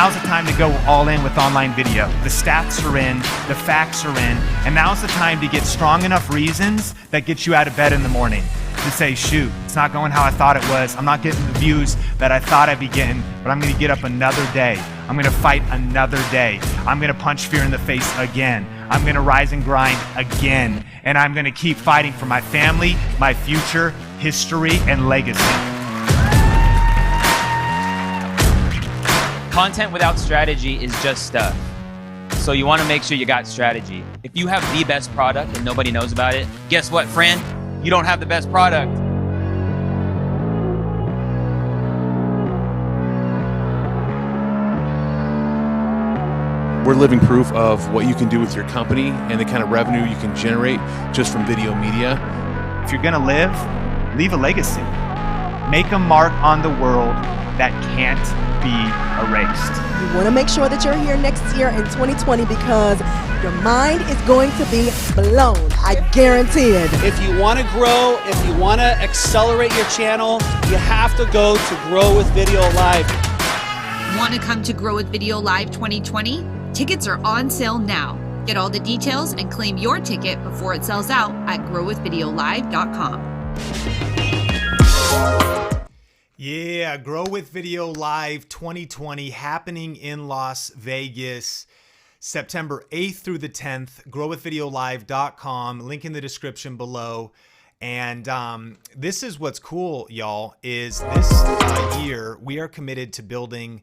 now's the time to go all in with online video. The stats are in, the facts are in, and now's the time to get strong enough reasons that get you out of bed in the morning. To say, shoot, it's not going how I thought it was. I'm not getting the views that I thought I'd be getting, but I'm gonna get up another day. I'm gonna fight another day. I'm gonna punch fear in the face again. I'm gonna rise and grind again. And I'm gonna keep fighting for my family, my future, history, and legacy. Content without strategy is just stuff. So you wanna make sure you got strategy. If you have the best product and nobody knows about it, guess what, friend? You don't have the best product. We're living proof of what you can do with your company and the kind of revenue you can generate just from video media. If you're gonna live, leave a legacy. Make a mark on the world that can't be erased. You want to make sure that you're here next year in 2020 because your mind is going to be blown. I guarantee it. If you want to grow, if you want to accelerate your channel, you have to go to Grow with Video Live. Want to come to Grow with Video Live 2020? Tickets are on sale now. Get all the details and claim your ticket before it sells out at growwithvideolive.com. Yeah, Grow with Video Live 2020 happening in Las Vegas, September 8th through the 10th, growwithvideolive.com, link in the description below. And this is what's cool, y'all, is this year we are committed to building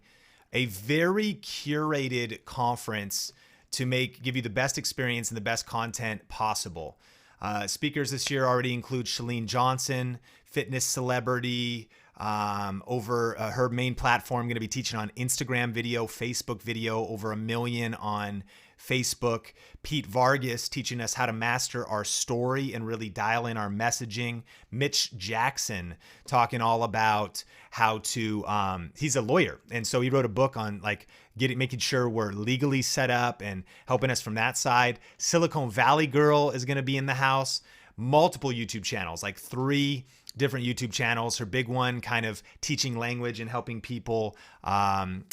a very curated conference to give you the best experience and the best content possible. Speakers this year already include Chalene Johnson, fitness celebrity, over her main platform, going to be teaching on Instagram video, Facebook video, over 1 million on Facebook. Pete Vargas teaching us how to master our story and really dial in our messaging. Mitch Jackson talking all about how to, he's a lawyer. And so he wrote a book on like making sure we're legally set up and helping us from that side. Silicon Valley Girl is going to be in the house. Multiple YouTube channels, like 3 different YouTube channels. Her big one kind of teaching language and helping people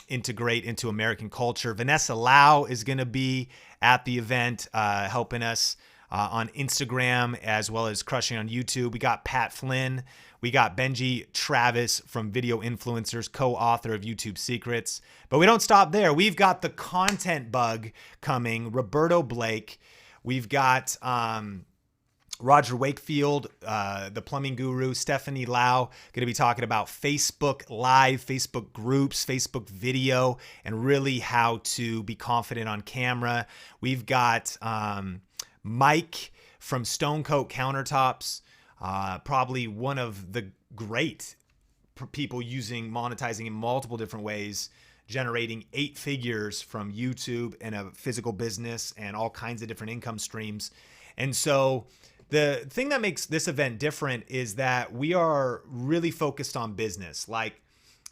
integrate into American culture. Vanessa Lau is going to be at the event helping us on Instagram as well as crushing on YouTube. We got Pat Flynn. We got Benji Travis from Video Influencers, co-author of YouTube Secrets. But we don't stop there. We've got the content bug coming. Roberto Blake. We've got Roger Wakefield, the plumbing guru, Stephanie Lau, going to be talking about Facebook Live, Facebook groups, Facebook video, and really how to be confident on camera. We've got Mike from Stone Coat Countertops, probably one of the great people monetizing in multiple different ways, generating 8 figures from YouTube and a physical business and all kinds of different income streams. And so the thing that makes this event different is that we are really focused on business. Like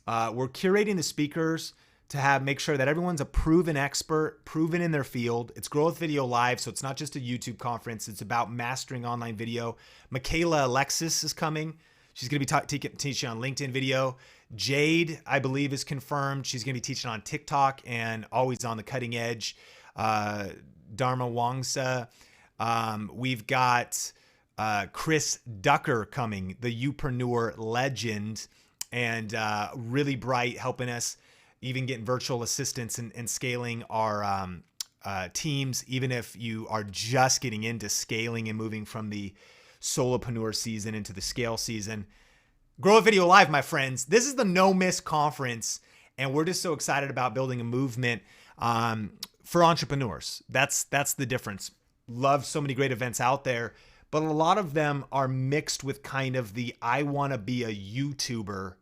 we're curating the speakers to make sure that everyone's a proven expert, proven in their field. It's Grow with Video Live, so it's not just a YouTube conference. It's about mastering online video. Michaela Alexis is coming. She's going to be teaching on LinkedIn video. Jade, I believe, is confirmed. She's going to be teaching on TikTok and always on the cutting edge. Dharma Wangsa. We've got Chris Ducker coming, the Youpreneur legend, and really bright, helping us even getting virtual assistants and scaling our teams, even if you are just getting into scaling and moving from the solopreneur season into the scale season. Grow a Video Live, my friends. This is the no-miss conference, and we're just so excited about building a movement for entrepreneurs. That's the difference. Love so many great events out there, but a lot of them are mixed with kind of the I want to be a YouTuber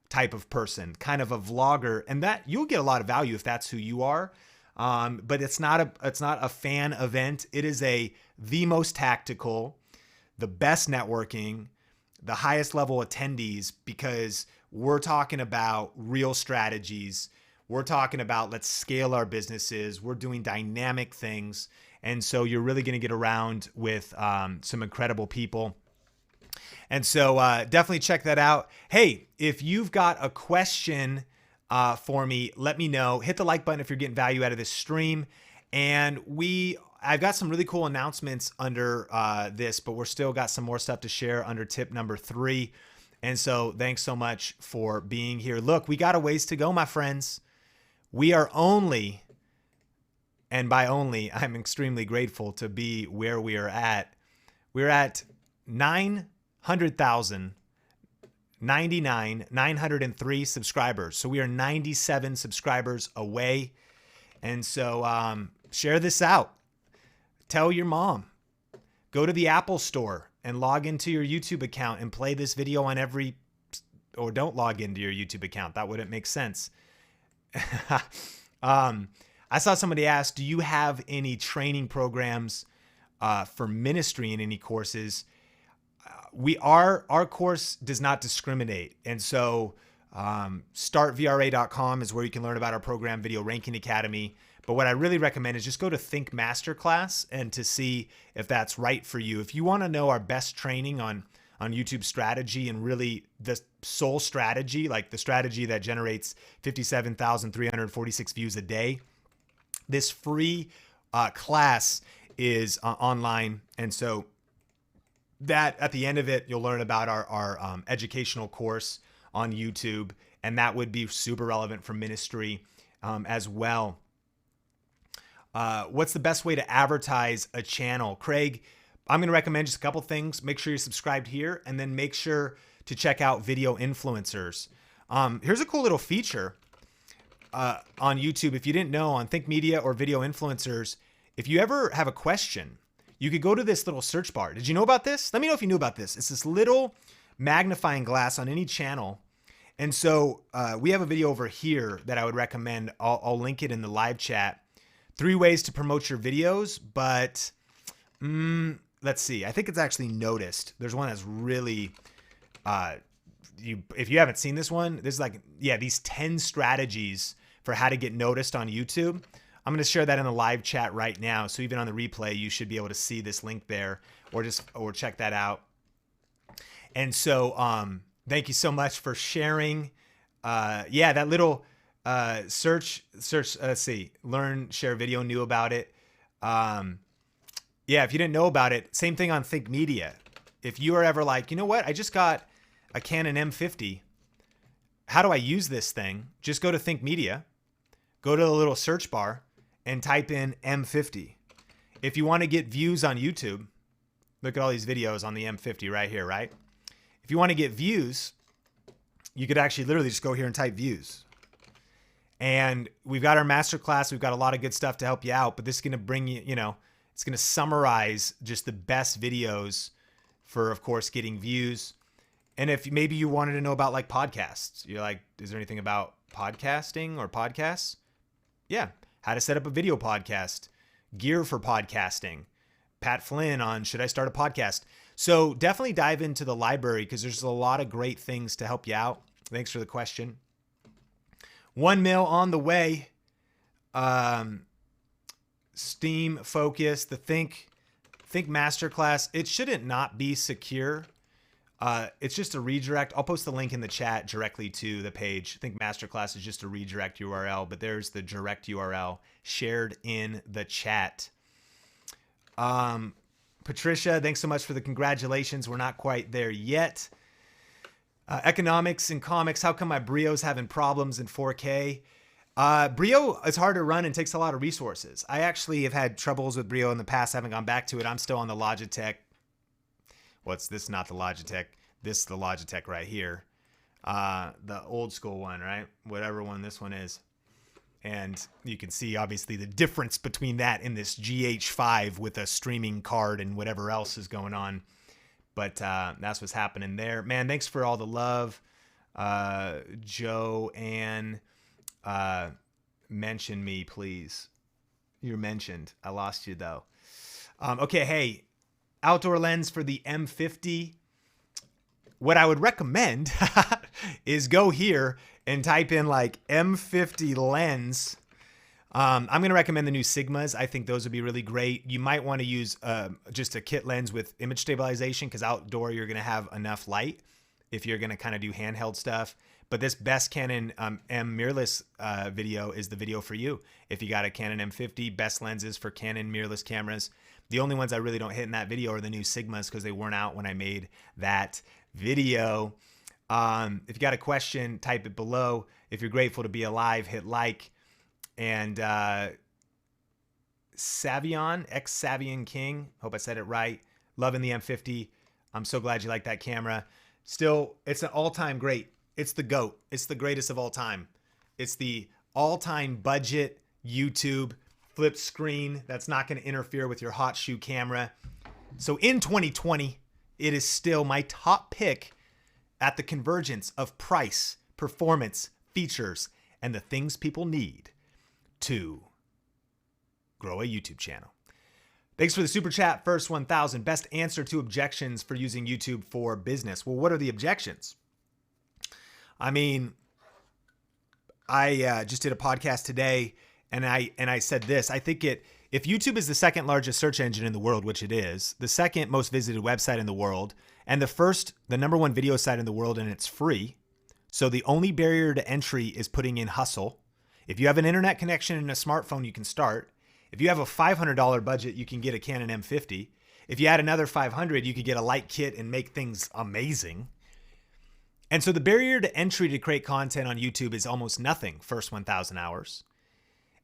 type of person, kind of a vlogger, and that you'll get a lot of value if that's who you are. But it's not a fan event. It is the most tactical, the best networking, the highest level attendees, because we're talking about real strategies. We're talking about let's scale our businesses. We're doing dynamic things. And so you're really going to get around with some incredible people. And so definitely check that out. Hey, if you've got a question for me, let me know. Hit the like button if you're getting value out of this stream. And I've got some really cool announcements under this, but we're still got some more stuff to share under tip number 3. And so thanks so much for being here. Look, we got a ways to go, my friends. We are only, and by only, I'm extremely grateful to be where we are at. We're at 900,099,903 subscribers. So we are 97 subscribers away. And so share this out. Tell your mom. Go to the Apple Store and log into your YouTube account and play this video on or don't log into your YouTube account. That wouldn't make sense. I saw somebody ask, do you have any training programs for ministry in any courses? Our course does not discriminate. And so startvra.com is where you can learn about our program, Video Ranking Academy. But what I really recommend is just go to Think Masterclass and to see if that's right for you. If you want to know our best training on YouTube strategy and really the sole strategy, like the strategy that generates 57,346 views a day, this free class is online. And so that at the end of it, you'll learn about our educational course on YouTube, and that would be super relevant for ministry as well. What's the best way to advertise a channel? Craig, I'm going to recommend just a couple things. Make sure you're subscribed here, and then make sure to check out video influencers. Here's a cool little feature on YouTube. If you didn't know, on Think Media or Video Influencers, if you ever have a question, you could go to this little search bar. Did you know about this? Let me know if you knew about this. It's this little magnifying glass on any channel. And so we have a video over here that I would recommend. I'll link it in the live chat. 3 ways to promote your videos, but let's see. I think it's actually noticed. There's one that's really, if you haven't seen this one, there's these 10 strategies for how to get noticed on YouTube. I'm going to share that in the live chat right now. So even on the replay, you should be able to see this link there or check that out. And so thank you so much for sharing. That little search, let's see, learn, share video, knew about it. If you didn't know about it, same thing on Think Media. If you are ever like, you know what, I just got a Canon M50. How do I use this thing? Just go to Think Media, go to the little search bar and type in M50. If you want to get views on YouTube, look at all these videos on the M50 right here, right? If you want to get views, you could actually literally just go here and type views. And we've got our masterclass. We've got a lot of good stuff to help you out, but this is going to bring you, it's going to summarize just the best videos for, of course, getting views. And if maybe you wanted to know about like podcasts, you're like, is there anything about podcasting or podcasts? Yeah. How to set up a video podcast, gear for podcasting, Pat Flynn on Should I Start a Podcast? So definitely dive into the library because there's a lot of great things to help you out. Thanks for the question. 1 mil on the way. Steam focus, the Think Masterclass. It shouldn't not be secure. It's just a redirect. I'll post the link in the chat directly to the page. Think Masterclass is just a redirect URL, but there's the direct URL shared in the chat. Patricia, thanks so much for the congratulations. We're not quite there yet. Economics and comics. How come my Brio's having problems in 4K? Brio is hard to run and takes a lot of resources. I actually have had troubles with Brio in the past. I haven't gone back to it. I'm still on the Logitech. What's this? Not the Logitech. This is the Logitech right here. The old school one, right? Whatever one this one is. And you can see obviously the difference between that and this GH5 with a streaming card and whatever else is going on. But that's what's happening there. Man, thanks for all the love. Joanne, mention me, please. You're mentioned. I lost you, though. Okay, hey, outdoor lens for the M50. What I would recommend is go here and type in like M50 lens. I'm going to recommend the new Sigmas. I think those would be really great. You might want to use just a kit lens with image stabilization because outdoor you're going to have enough light if you're going to kind of do handheld stuff. But this best Canon M mirrorless video is the video for you. If you got a Canon M50, best lenses for Canon mirrorless cameras. The only ones I really don't hit in that video are the new Sigmas because they weren't out when I made that video. If you got a question, type it below. If you're grateful to be alive, hit like. And Savion, ex-Savion King, hope I said it right. Loving the M50. I'm so glad you like that camera. Still, it's an all-time great. It's the GOAT. It's the greatest of all time. It's the all-time budget YouTube flip screen that's not going to interfere with your hot shoe camera. So in 2020, it is still my top pick at the convergence of price, performance, features, and the things people need to grow a YouTube channel. Thanks for the super chat. First 1,000. Best answer to objections for using YouTube for business. Well, what are the objections? I mean, I just did a podcast today, and I said this. I think if YouTube is the second largest search engine in the world, which it is, the second most visited website in the world, and the number one video site in the world, and it's free. So the only barrier to entry is putting in hustle. If you have an internet connection and a smartphone, you can start. If you have a $500 budget, you can get a Canon M50. If you add another $500, you could get a light kit and make things amazing. And so the barrier to entry to create content on YouTube is almost nothing, first 1,000 hours.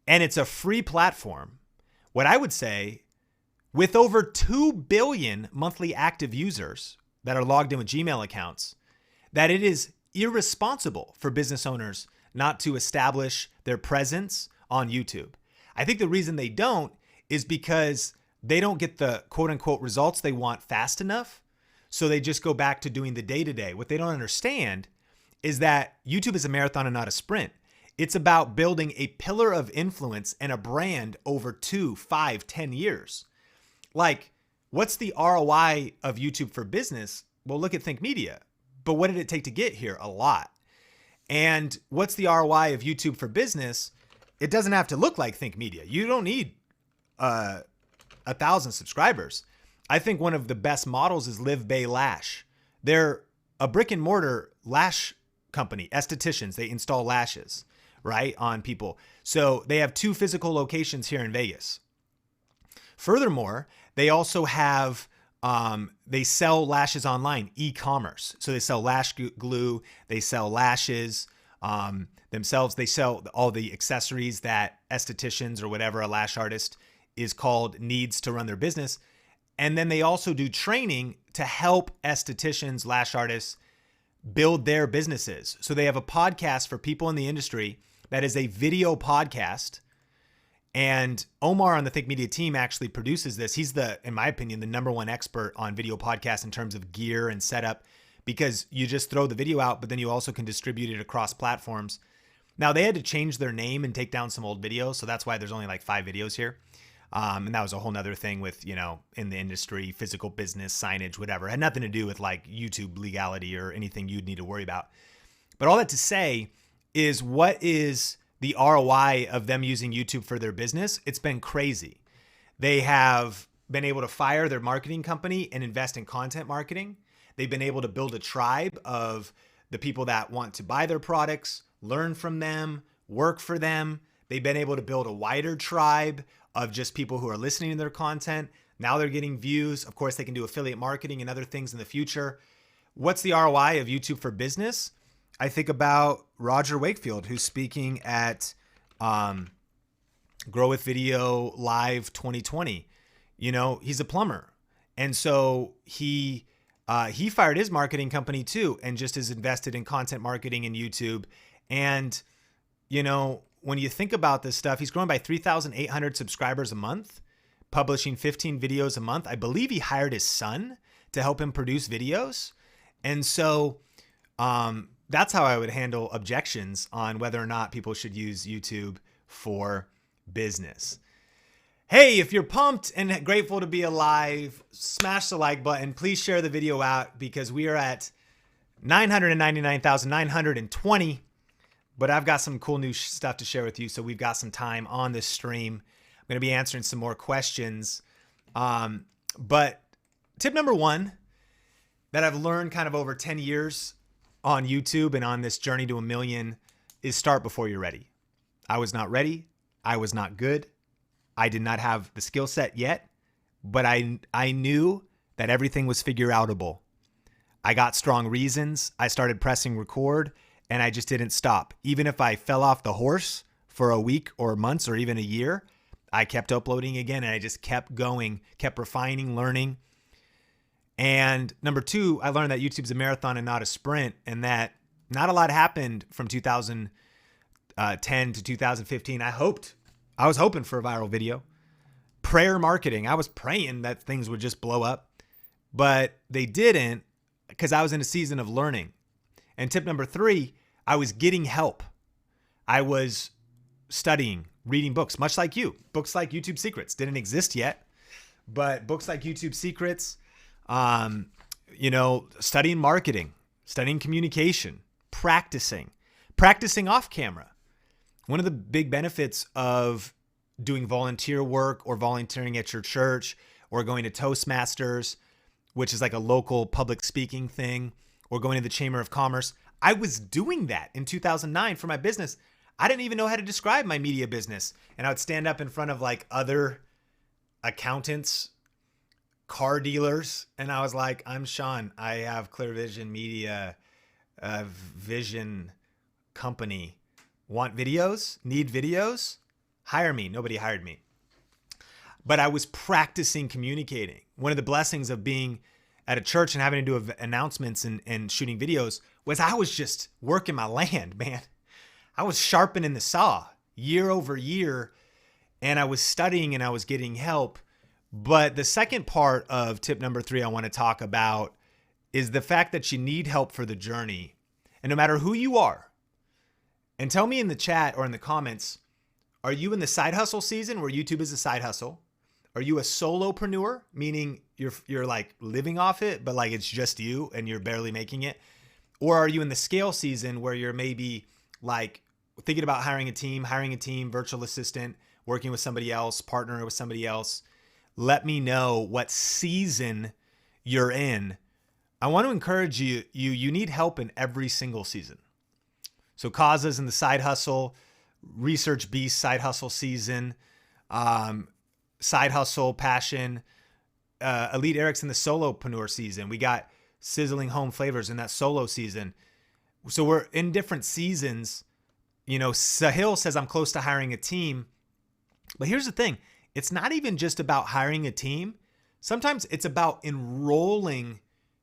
And it's a free platform. What I would say, with over 2 billion monthly active users that are logged in with Gmail accounts, that it is irresponsible for business owners not to establish their presence on YouTube. I think the reason they don't is because they don't get the quote unquote results they want fast enough. So they just go back to doing the day-to-day. What they don't understand is that YouTube is a marathon and not a sprint. It's about building a pillar of influence and a brand over 2, 5, 10 years. Like, what's the ROI of YouTube for business? Well, look at Think Media. But what did it take to get here? A lot. And what's the ROI of YouTube for business? It doesn't have to look like Think Media. You don't need 1,000 subscribers. I think one of the best models is Live Bay Lash. They're a brick and mortar lash company, estheticians. They install lashes, right, on people. So they have 2 physical locations here in Vegas. Furthermore, they also have, they sell lashes online, e-commerce. So they sell lash glue, they sell lashes themselves. They sell all the accessories that estheticians or whatever a lash artist is called needs to run their business. And then they also do training to help estheticians, lash artists build their businesses. So they have a podcast for people in the industry that is a video podcast. And Omar on the Think Media team actually produces this. He's in my opinion, the #1 expert on video podcasts in terms of gear and setup, because you just throw the video out, but then you also can distribute it across platforms. Now they had to change their name and take down some old videos. So that's why there's only like 5 videos here. And that was a whole nother thing with, in the industry, physical business, signage, whatever. It had nothing to do with like YouTube legality or anything you'd need to worry about. But all that to say is, what is the ROI of them using YouTube for their business? It's been crazy. They have been able to fire their marketing company and invest in content marketing. They've been able to build a tribe of the people that want to buy their products, learn from them, work for them. They've been able to build a wider tribe of just people who are listening to their content. Now they're getting views. Of course, they can do affiliate marketing and other things in the future. What's the ROI of YouTube for business? I think about Roger Wakefield, who's speaking at Grow with Video Live 2020. He's a plumber. And so he fired his marketing company too, and just is invested in content marketing and YouTube. And, when you think about this stuff, he's growing by 3,800 subscribers a month, publishing 15 videos a month. I believe he hired his son to help him produce videos. And so that's how I would handle objections on whether or not people should use YouTube for business. Hey, if you're pumped and grateful to be alive, smash the like button. Please share the video out, because we are at 999,920. But I've got some cool new stuff to share with you. So we've got some time on this stream. I'm going to be answering some more questions. But tip number 1 that I've learned kind of over 10 years on YouTube and on this journey to 1 million is start before you're ready. I was not ready. I was not good. I did not have the skill set yet, but I knew that everything was figure outable. I got strong reasons. I started pressing record and I just didn't stop. Even if I fell off the horse for a week or months or even a year, I kept uploading again and I just kept going, kept refining, learning. And number 2, I learned that YouTube's a marathon and not a sprint, and that not a lot happened from 2010 to 2015. I was hoping for a viral video. Prayer marketing. I was praying that things would just blow up, but they didn't because I was in a season of learning. And tip number 3, I was getting help. I was studying, reading books, much like you. Books like YouTube Secrets didn't exist yet, but books like YouTube Secrets, studying marketing, studying communication, practicing off camera. One of the big benefits of doing volunteer work or volunteering at your church or going to Toastmasters, which is like a local public speaking thing, or going to the Chamber of Commerce. I was doing that in 2009 for my business. I didn't even know how to describe my media business. And I would stand up in front of like other accountants, car dealers. And I was like, I'm Sean. I have Clear Vision Media, vision company. Want videos? Need videos? Hire me. Nobody hired me. But I was practicing communicating. One of the blessings of being at a church and having to do announcements and shooting videos was I was just working my land, man. I was sharpening the saw year over year, and I was studying and I was getting help. But the second part of tip number 3 I want to talk about is the fact that you need help for the journey. And no matter who you are, and tell me in the chat or in the comments, are you in the side hustle season where YouTube is a side hustle? Are you a solopreneur, meaning you're like living off it, but like it's just you and you're barely making it? Or are you in the scale season where you're maybe like thinking about hiring a team, virtual assistant, working with somebody else, partnering with somebody else? Let me know what season you're in. I want to encourage you need help in every single season. So Kaza's in the side hustle, Research Beast side hustle season, side hustle passion, Elite Eric's in the solopreneur season. We got Sizzling Home Flavors in that solo season. So we're in different seasons. You know, Sahil says I'm close to hiring a team. But here's the thing. It's not even just about hiring a team. Sometimes it's about enrolling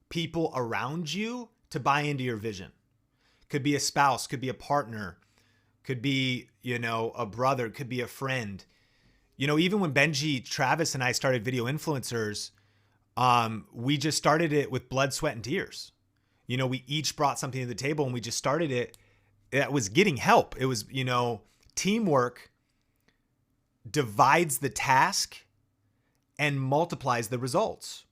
people around you to buy into your vision. Could be a spouse, could be a partner, could be, a brother, could be a friend. Even when Benji, Travis, and I started Video Influencers, we just started it with blood, sweat, and tears. We each brought something to the table and we just started it. It was getting help. It was, teamwork divides the task and multiplies the results.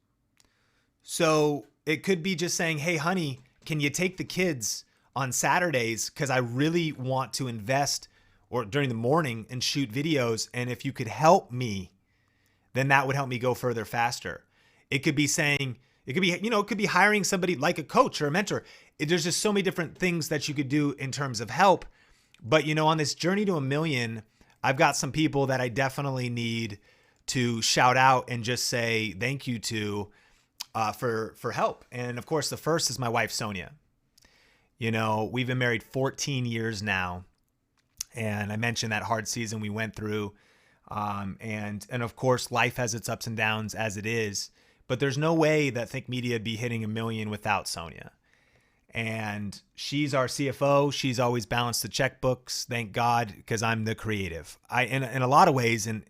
So it could be just saying, hey, honey, can you take the kids on Saturdays? Because I really want to invest or during the morning and shoot videos. And if you could help me, then that would help me go further faster. It could be saying, it could be hiring somebody like a coach or a mentor. There's just so many different things that you could do in terms of help. But, on this journey to 1 million, I've got some people that I definitely need to shout out and just say thank you to for help. And of course, the first is my wife, Sonia. We've been married 14 years now. And I mentioned that hard season we went through. And of course, life has its ups and downs as it is. But there's no way that Think Media would be hitting 1 million without Sonia. And she's our CFO. She's always balanced the checkbooks, thank God, because I'm the creative. In a lot of ways, and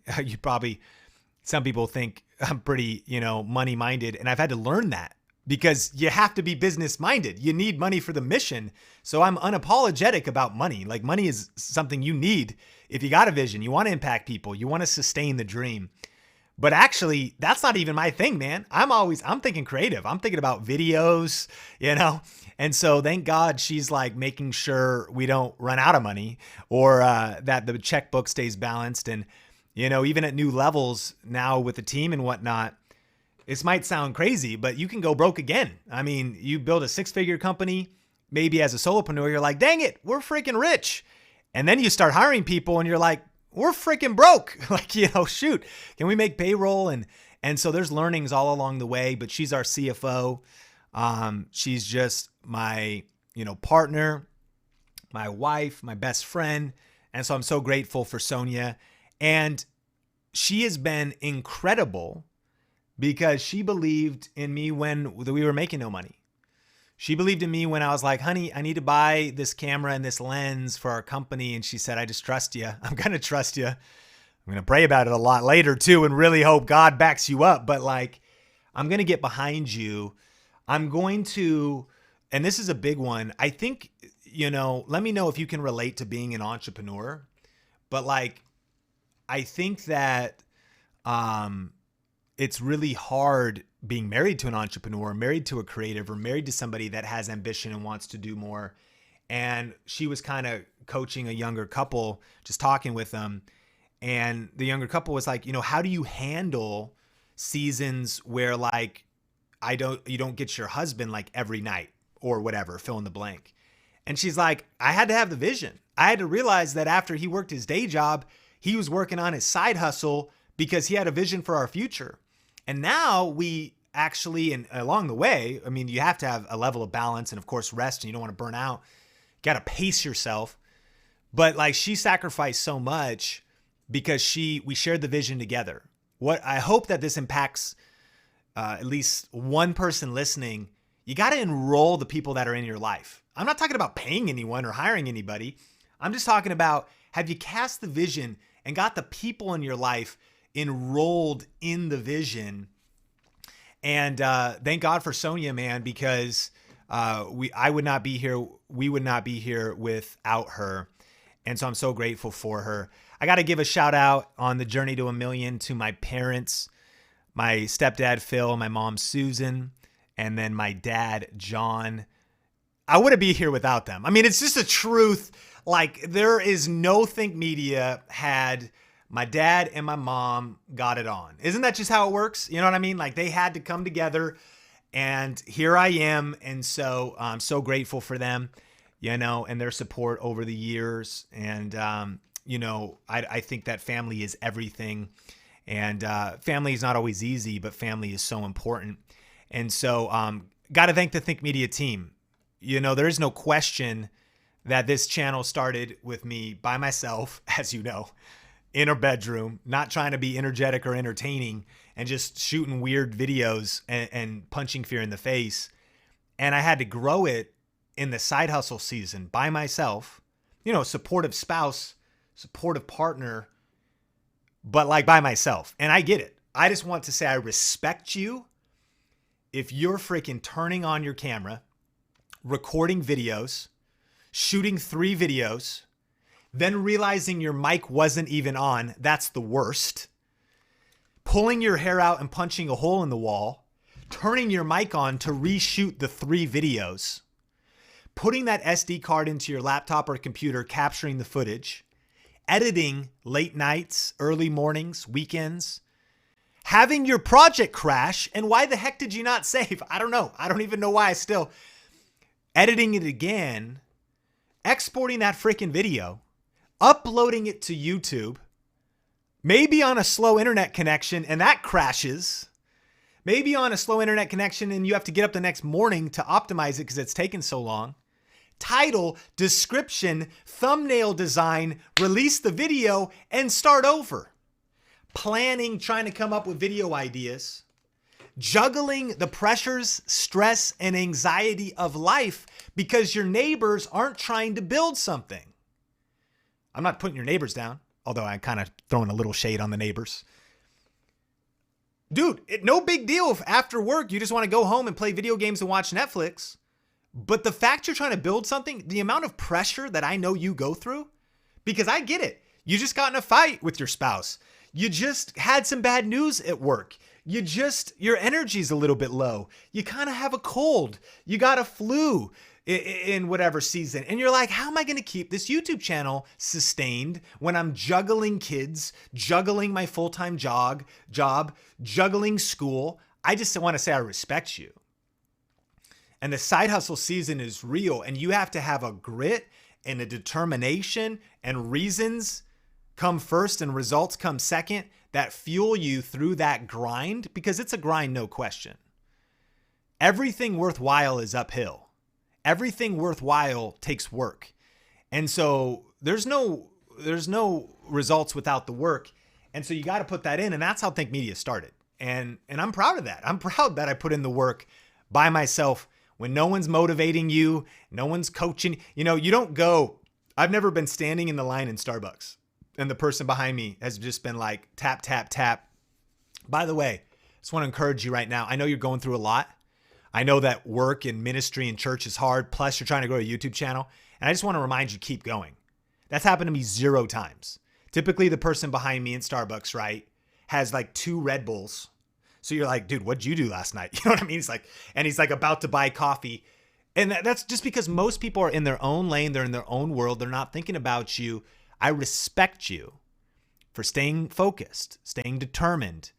some people think I'm pretty, money minded. And I've had to learn that because you have to be business minded. You need money for the mission. So I'm unapologetic about money. Like money is something you need if you got a vision, you want to impact people, you want to sustain the dream. But actually, that's not even my thing, man. I'm thinking creative. I'm thinking about videos, And so thank God she's like making sure we don't run out of money or that the checkbook stays balanced. And, even at new levels now with the team and whatnot, this might sound crazy, but you can go broke again. I mean, you build a 6-figure company, maybe as a solopreneur, you're like, dang it, we're freaking rich. And then you start hiring people and you're like, we're freaking broke. Like, you know, shoot, can we make payroll? And so there's learnings all along the way, but she's our CFO. She's just my, you know, partner, my wife, my best friend. And so I'm so grateful for Sonia. And she has been incredible because she believed in me when we were making no money. She believed in me when I was like, honey, I need to buy this camera and this lens for our company. And she said, I just trust you. I'm going to trust you. I'm going to pray about it a lot later too and really hope God backs you up. But like, I'm going to get behind you. I'm going to, and this is a big one. I think, you know, let me know if you can relate to being an entrepreneur. But like, I think that it's really hard being married to an entrepreneur, married to a creative, or married to somebody that has ambition and wants to do more. And she was kind of coaching a younger couple, just talking with them. And the younger couple was like, you know, how do you handle seasons where like, you don't get your husband like every night or whatever, fill in the blank. And she's like, I had to have the vision. I had to realize that after he worked his day job, he was working on his side hustle because he had a vision for our future. And now we actually, and along the way, I mean, you have to have a level of balance and of course rest, and you don't want to burn out. You got to pace yourself. But like, she sacrificed so much because we shared the vision together. What I hope that this impacts at least one person listening. You got to enroll the people that are in your life. I'm not talking about paying anyone or hiring anybody. I'm just talking about, have you cast the vision and got the people in your life enrolled in the vision? And thank God for Sonia, man, because we would not be here without her. And so I'm so grateful for her. I got to give a shout out on the journey to 1 million to my parents, my stepdad, Phil, my mom, Susan, and then my dad, John. I wouldn't be here without them. I mean, it's just a truth. Like, there is no Think Media had my dad and my mom got it on. Isn't that just how it works? You know what I mean? Like, they had to come together, and here I am. And so I'm so grateful for them, you know, and their support over the years. And, you know, I think that family is everything. And family is not always easy, but family is so important. And so got to thank the Think Media team. You know, there is no question that this channel started with me by myself, as you know, in a bedroom, not trying to be energetic or entertaining and just shooting weird videos and punching fear in the face. And I had to grow it in the side hustle season by myself, you know, supportive spouse, supportive partner, but like by myself. And I get it. I just want to say I respect you if you're freaking turning on your camera, recording videos, shooting 3 videos, then realizing your mic wasn't even on. That's the worst. Pulling your hair out and punching a hole in the wall, turning your mic on to reshoot the 3 videos, putting that SD card into your laptop or computer, capturing the footage, editing late nights, early mornings, weekends, having your project crash. And why the heck did you not save? I don't know. I don't even know why. Editing it again, exporting that freaking video, uploading it to YouTube, maybe on a slow internet connection and that crashes, maybe on a slow internet connection and you have to get up the next morning to optimize it because it's taken so long. Title, description, thumbnail design, release the video and start over. Planning, trying to come up with video ideas, juggling the pressures, stress, and anxiety of life because your neighbors aren't trying to build something. I'm not putting your neighbors down, although I'm kind of throwing a little shade on the neighbors. Dude, no big deal if after work you just want to go home and play video games and watch Netflix. But the fact you're trying to build something, the amount of pressure that I know you go through, because I get it. You just got in a fight with your spouse. You just had some bad news at work. Your energy's a little bit low. You kind of have a cold. You got a flu in whatever season. And you're like, how am I going to keep this YouTube channel sustained when I'm juggling kids, juggling my full-time job, juggling school? I just want to say I respect you. And the side hustle season is real, and you have to have a grit and a determination, and reasons come first and results come second that fuel you through that grind, because it's a grind, no question. Everything worthwhile is uphill. Everything worthwhile takes work. And so there's no results without the work. And so you got to put that in, and that's how Think Media started. And I'm proud of that. I'm proud that I put in the work by myself when no one's motivating you, no one's coaching. You know, you don't go, I've never been standing in the line in Starbucks and the person behind me has just been like, tap, tap, tap. By the way, I just want to encourage you right now. I know you're going through a lot. I know that work and ministry and church is hard. Plus you're trying to grow a YouTube channel. And I just want to remind you, keep going. That's happened to me 0 times. Typically the person behind me in Starbucks, right, has like 2 Red Bulls. So you're like, dude, what'd you do last night? You know what I mean? He's like about to buy coffee. And that's just because most people are in their own lane. They're in their own world. They're not thinking about you. I respect you for staying focused, staying determined,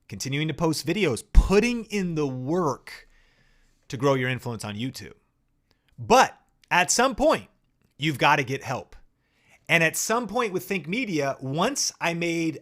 continuing to post videos, putting in the work to grow your influence on YouTube. But at some point, you've got to get help. And at some point with Think Media, once I made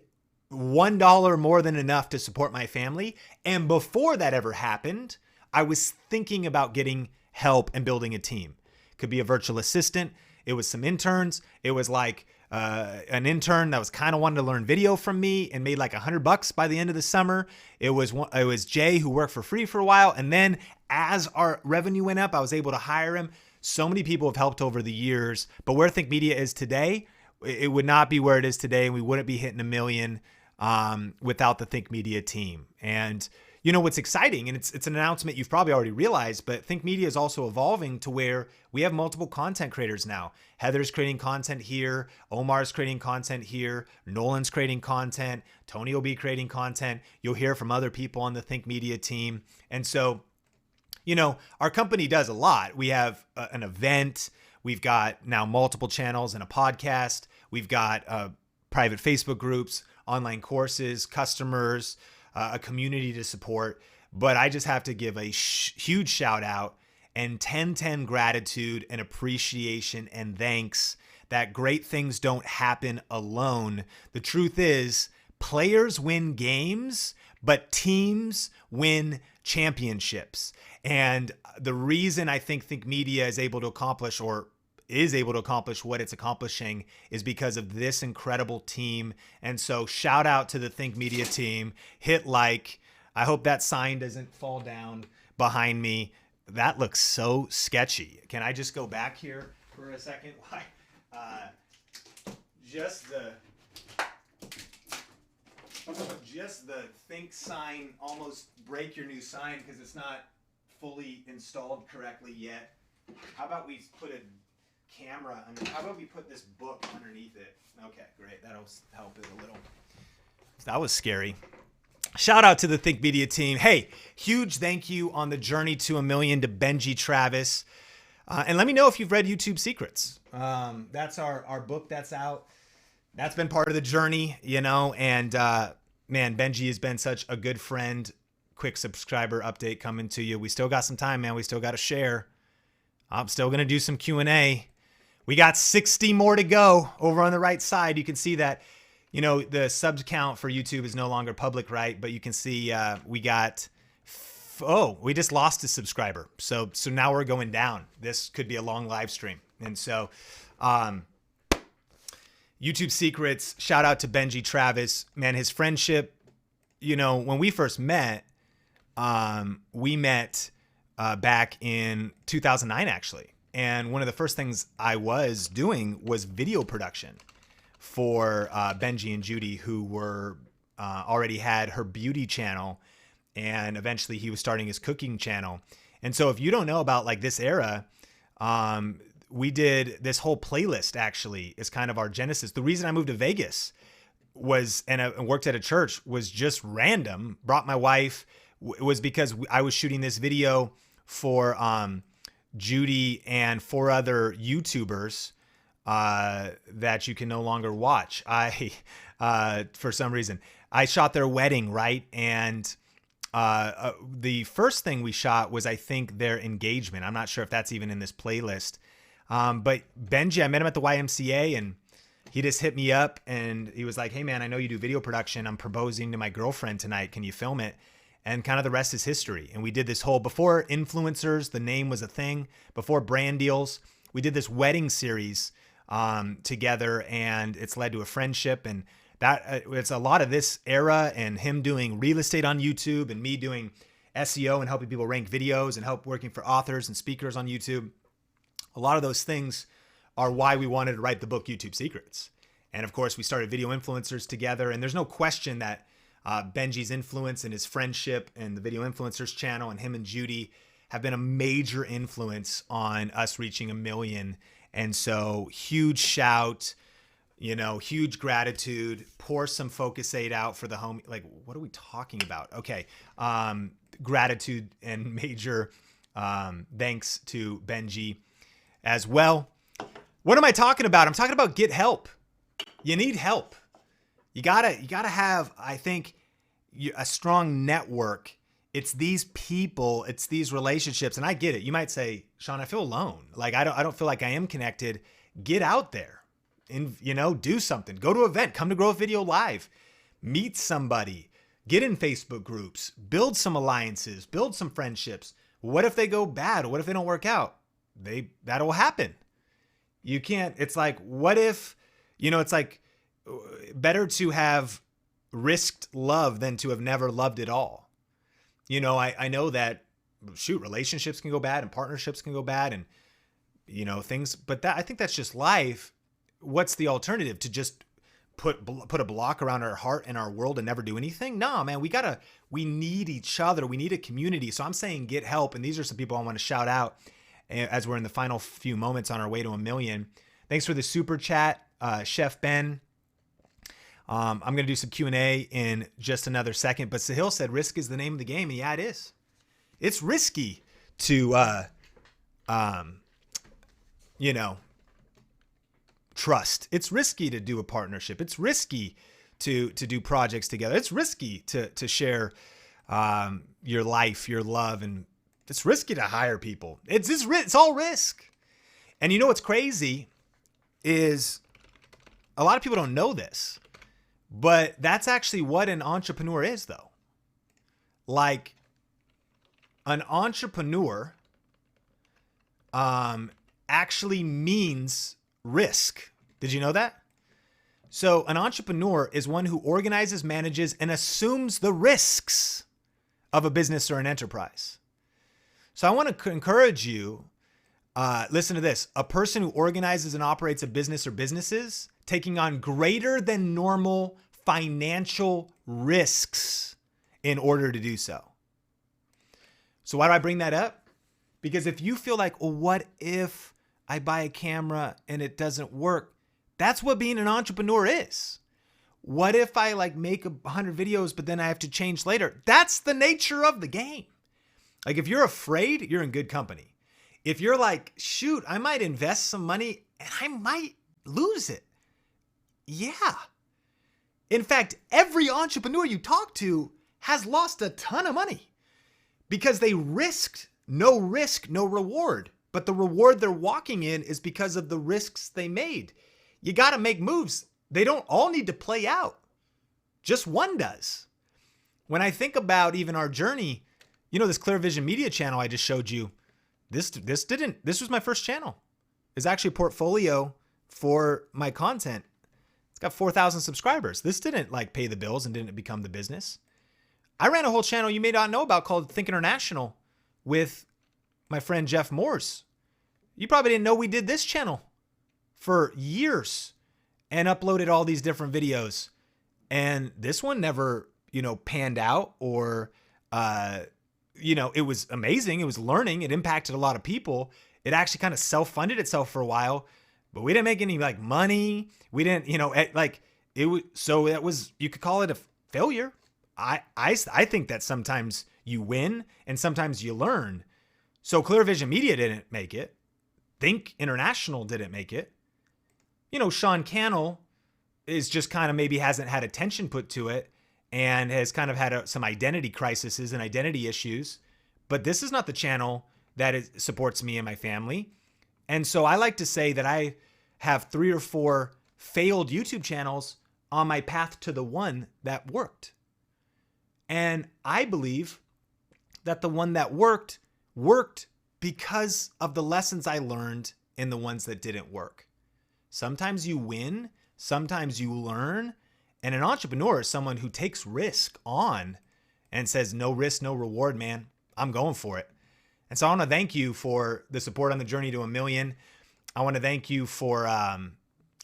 $1 more than enough to support my family, and before that ever happened, I was thinking about getting help and building a team. Could be a virtual assistant. It was some interns. It was like an intern that was kind of wanting to learn video from me and made like $100 by the end of the summer. It was Jay, who worked for free for a while. And then as our revenue went up, I was able to hire him. So many people have helped over the years, but where Think Media is today, it would not be where it is today. And we wouldn't be hitting 1 million without the Think Media team. And you know what's exciting, and it's an announcement you've probably already realized, but Think Media is also evolving to where we have multiple content creators now. Heather's creating content here. Omar's creating content here. Nolan's creating content. Tony will be creating content. You'll hear from other people on the Think Media team. And so, you know, our company does a lot. We have an event. We've got now multiple channels and a podcast. We've got private Facebook groups, online courses, customers, a community to support. But I just have to give a huge shout out and 10/10 gratitude and appreciation and thanks that great things don't happen alone. The truth is, players win games, but teams win championships. And the reason I think Media is able to accomplish what it's accomplishing is because of this incredible team. And so shout out to the Think Media team. Hit like. I hope that sign doesn't fall down behind me. That looks so sketchy. Can I just go back here for a second? Why? Just the Think sign, almost break your new sign because it's not fully installed correctly yet. How about we put a camera under? How about we put this book underneath it? Okay, great. That'll help it a little. That was scary. Shout out to the Think Media team. Hey, huge thank you on the journey to 1 million to Benji Travis. And let me know if you've read YouTube Secrets. That's our book that's out. That's been part of the journey, you know. And man, Benji has been such a good friend. Quick subscriber update coming to you. We still got some time, man. We still got to share. I'm still going to do some Q&A. We got 60 more to go over on the right side. You can see that. You know, the subs count for YouTube is no longer public, right? But you can see we got, we just lost a subscriber. So now we're going down. This could be a long live stream. And so YouTube Secrets, shout out to Benji Travis. Man, his friendship, you know, when we first met, we met back in 2009, actually. And one of the first things I was doing was video production for Benji and Judy, who were already had her beauty channel, and eventually he was starting his cooking channel. And so if you don't know about like this era, we did this whole playlist actually is kind of our genesis. The reason I moved to Vegas was, and I worked at a church, was just random. Brought my wife, was because I was shooting this video for Judy and 4 other YouTubers that you can no longer watch. For some reason, I shot their wedding, right? And The first thing we shot was, I think, their engagement. I'm not sure if that's even in this playlist. But Benji, I met him at the YMCA, and he just hit me up and he was like, hey man, I know you do video production. I'm proposing to my girlfriend tonight. Can you film it? And kind of the rest is history. And we did this whole, before influencers, the name was a thing, before brand deals, we did this wedding series together, and it's led to a friendship. And that it's a lot of this era, and him doing real estate on YouTube and me doing SEO and helping people rank videos and help working for authors and speakers on YouTube. A lot of those things are why we wanted to write the book YouTube Secrets. And of course, we started Video Influencers together. And there's no question that Benji's influence and his friendship and the Video Influencers channel and him and Judy have been a major influence on us reaching 1 million. And so huge shout, huge gratitude. Pour some Focusate out for the home. Like, what are we talking about? Okay. Gratitude and major thanks to Benji as well. What am I talking about? I'm talking about get help. You need help. You gotta have, I think, a strong network. It's these people, it's these relationships. And I get it. You might say, Sean, I feel alone. Like, I don't feel like I am connected. Get out there and, do something. Go to an event, come to Grow With Video Live, meet somebody, get in Facebook groups, build some alliances, build some friendships. What if they go bad? What if they don't work out? That'll happen. You can't, it's like, what if, it's like better to have risked love than to have never loved at all. I know that, relationships can go bad and partnerships can go bad and, things, but I think that's just life. What's the alternative? To just put a block around our heart and our world and never do anything? No, man, we need each other. We need a community. So I'm saying get help. And these are some people I want to shout out as we're in the final few moments on our way to 1 million. Thanks for the super chat, Chef Ben. I'm going to do some Q&A in just another second, but Sahil said risk is the name of the game. And yeah, it is. It's risky to, trust. It's risky to do a partnership. It's risky to do projects together. It's risky to share your life, your love, and it's risky to hire people. It's all risk. And what's crazy is a lot of people don't know this, but that's actually what an entrepreneur is, though. Like, an entrepreneur actually means risk. Did you know that? So an entrepreneur is one who organizes, manages, and assumes the risks of a business or an enterprise. So I want to encourage you, listen to this. A person who organizes and operates a business or businesses taking on greater than normal financial risks in order to do so. So why do I bring that up? Because if you feel like, well, what if I buy a camera and it doesn't work? That's what being an entrepreneur is. What if I make 100 videos, but then I have to change later? That's the nature of the game. Like, if you're afraid, you're in good company. If you're like, shoot, I might invest some money and I might lose it. Yeah. In fact, every entrepreneur you talk to has lost a ton of money because they risked no risk, no reward. But the reward they're walking in is because of the risks they made. You got to make moves. They don't all need to play out. Just one does. When I think about even our journey, this Clear Vision Media channel I just showed you, this was my first channel. It's actually a portfolio for my content. It's got 4,000 subscribers. This didn't pay the bills and didn't become the business. I ran a whole channel you may not know about called Think International with my friend Jeff Morse. You probably didn't know we did this channel for years and uploaded all these different videos. And this one never, panned out or, it was amazing. It was learning. It impacted a lot of people. It actually kind of self-funded itself for a while, but we didn't make any money. We didn't, it was, so that was, you could call it a failure. I think that sometimes you win and sometimes you learn. So Clear Vision Media didn't make it. Think International didn't make it. Sean Cannell is just kind of maybe hasn't had attention put to it. and has kind of had some identity crises and identity issues. But this is not the channel that supports me and my family. And so I like to say that I have 3 or 4 failed YouTube channels on my path to the one that worked. And I believe that the one that worked because of the lessons I learned in the ones that didn't work. Sometimes you win, sometimes you learn. And an entrepreneur is someone who takes risk on and says, no risk, no reward, man. I'm going for it. And so I want to thank you for the support on the journey to 1 million. I want to thank you for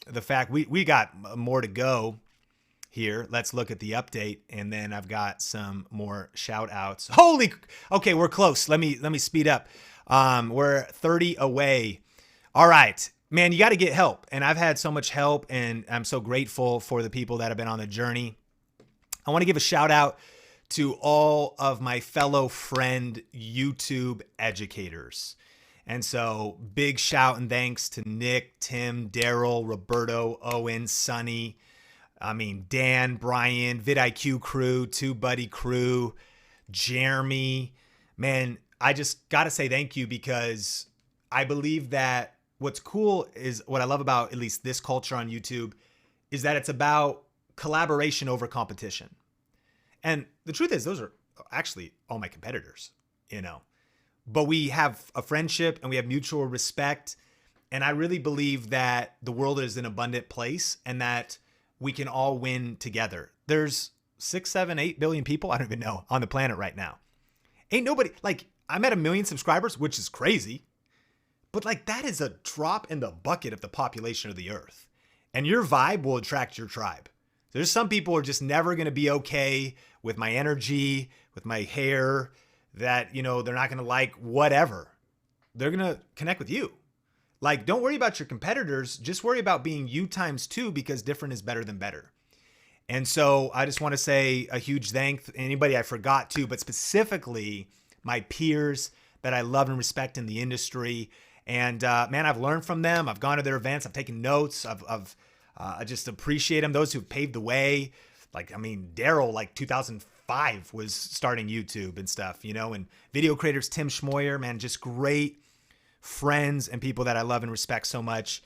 the fact we got more to go here. Let's look at the update, and then I've got some more shout outs. Okay, we're close. Let me speed up. We're 30 away. All right, man, you got to get help. And I've had so much help, and I'm so grateful for the people that have been on the journey. I want to give a shout out to all of my fellow friend YouTube educators. And so big shout and thanks to Nick, Tim, Daryl, Roberto, Owen, Sonny, Dan, Brian, vidIQ crew, TubeBuddy crew, Jeremy. Man, I just got to say thank you, because I believe that what's cool is what I love about at least this culture on YouTube is that it's about collaboration over competition. And the truth is, those are actually all my competitors, but we have a friendship and we have mutual respect. And I really believe that the world is an abundant place and that we can all win together. There's 6, 7, 8 billion people, I don't even know, on the planet right now. Ain't nobody, I'm at 1 million subscribers, which is crazy, but that is a drop in the bucket of the population of the earth. And your vibe will attract your tribe. There's some people who are just never going to be okay with my energy, with my hair, that, they're not going to like whatever. They're going to connect with you. Don't worry about your competitors. Just worry about being you times 2, because different is better than better. And so I just want to say a huge thanks to anybody I forgot to, but specifically my peers that I love and respect in the industry. And man, I've learned from them. I've gone to their events. I've taken notes. I just appreciate them. Those who've paved the way. Daryl, 2005 was starting YouTube and stuff, and video creators, Tim Schmoyer, man, just great friends and people that I love and respect so much.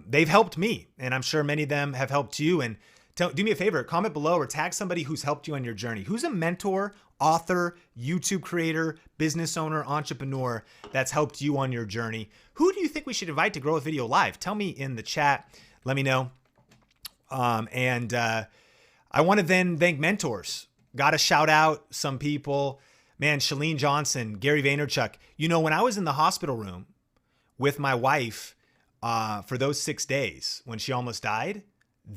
They've helped me, and I'm sure many of them have helped you. And do me a favor, comment below or tag somebody who's helped you on your journey. Who's a mentor, author, YouTube creator, business owner, entrepreneur that's helped you on your journey? Who do you think we should invite to Grow with Video Live? Tell me in the chat. Let me know. I want to then thank mentors. Got to shout out some people. Man, Shalene Johnson, Gary Vaynerchuk. When I was in the hospital room with my wife for those 6 days when she almost died,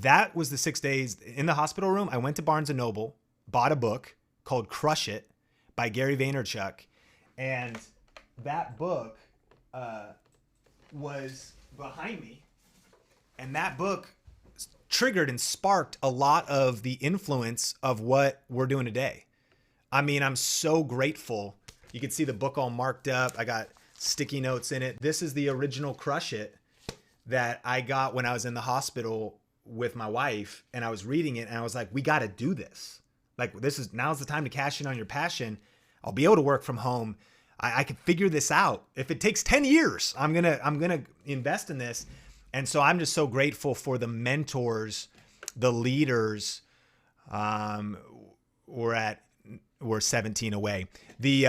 that was the 6 days in the hospital room. I went to Barnes & Noble, bought a book called Crush It by Gary Vaynerchuk. And that book was behind me. And that book triggered and sparked a lot of the influence of what we're doing today. I'm so grateful. You can see the book all marked up. I got sticky notes in it. This is the original Crush It that I got when I was in the hospital with my wife, and I was reading it and I was like, we got to do this. Now's the time to cash in on your passion. I'll be able to work from home. I can figure this out. If it takes 10 years, I'm going to invest in this. And so I'm just so grateful for the mentors, the leaders. We're 17 away. The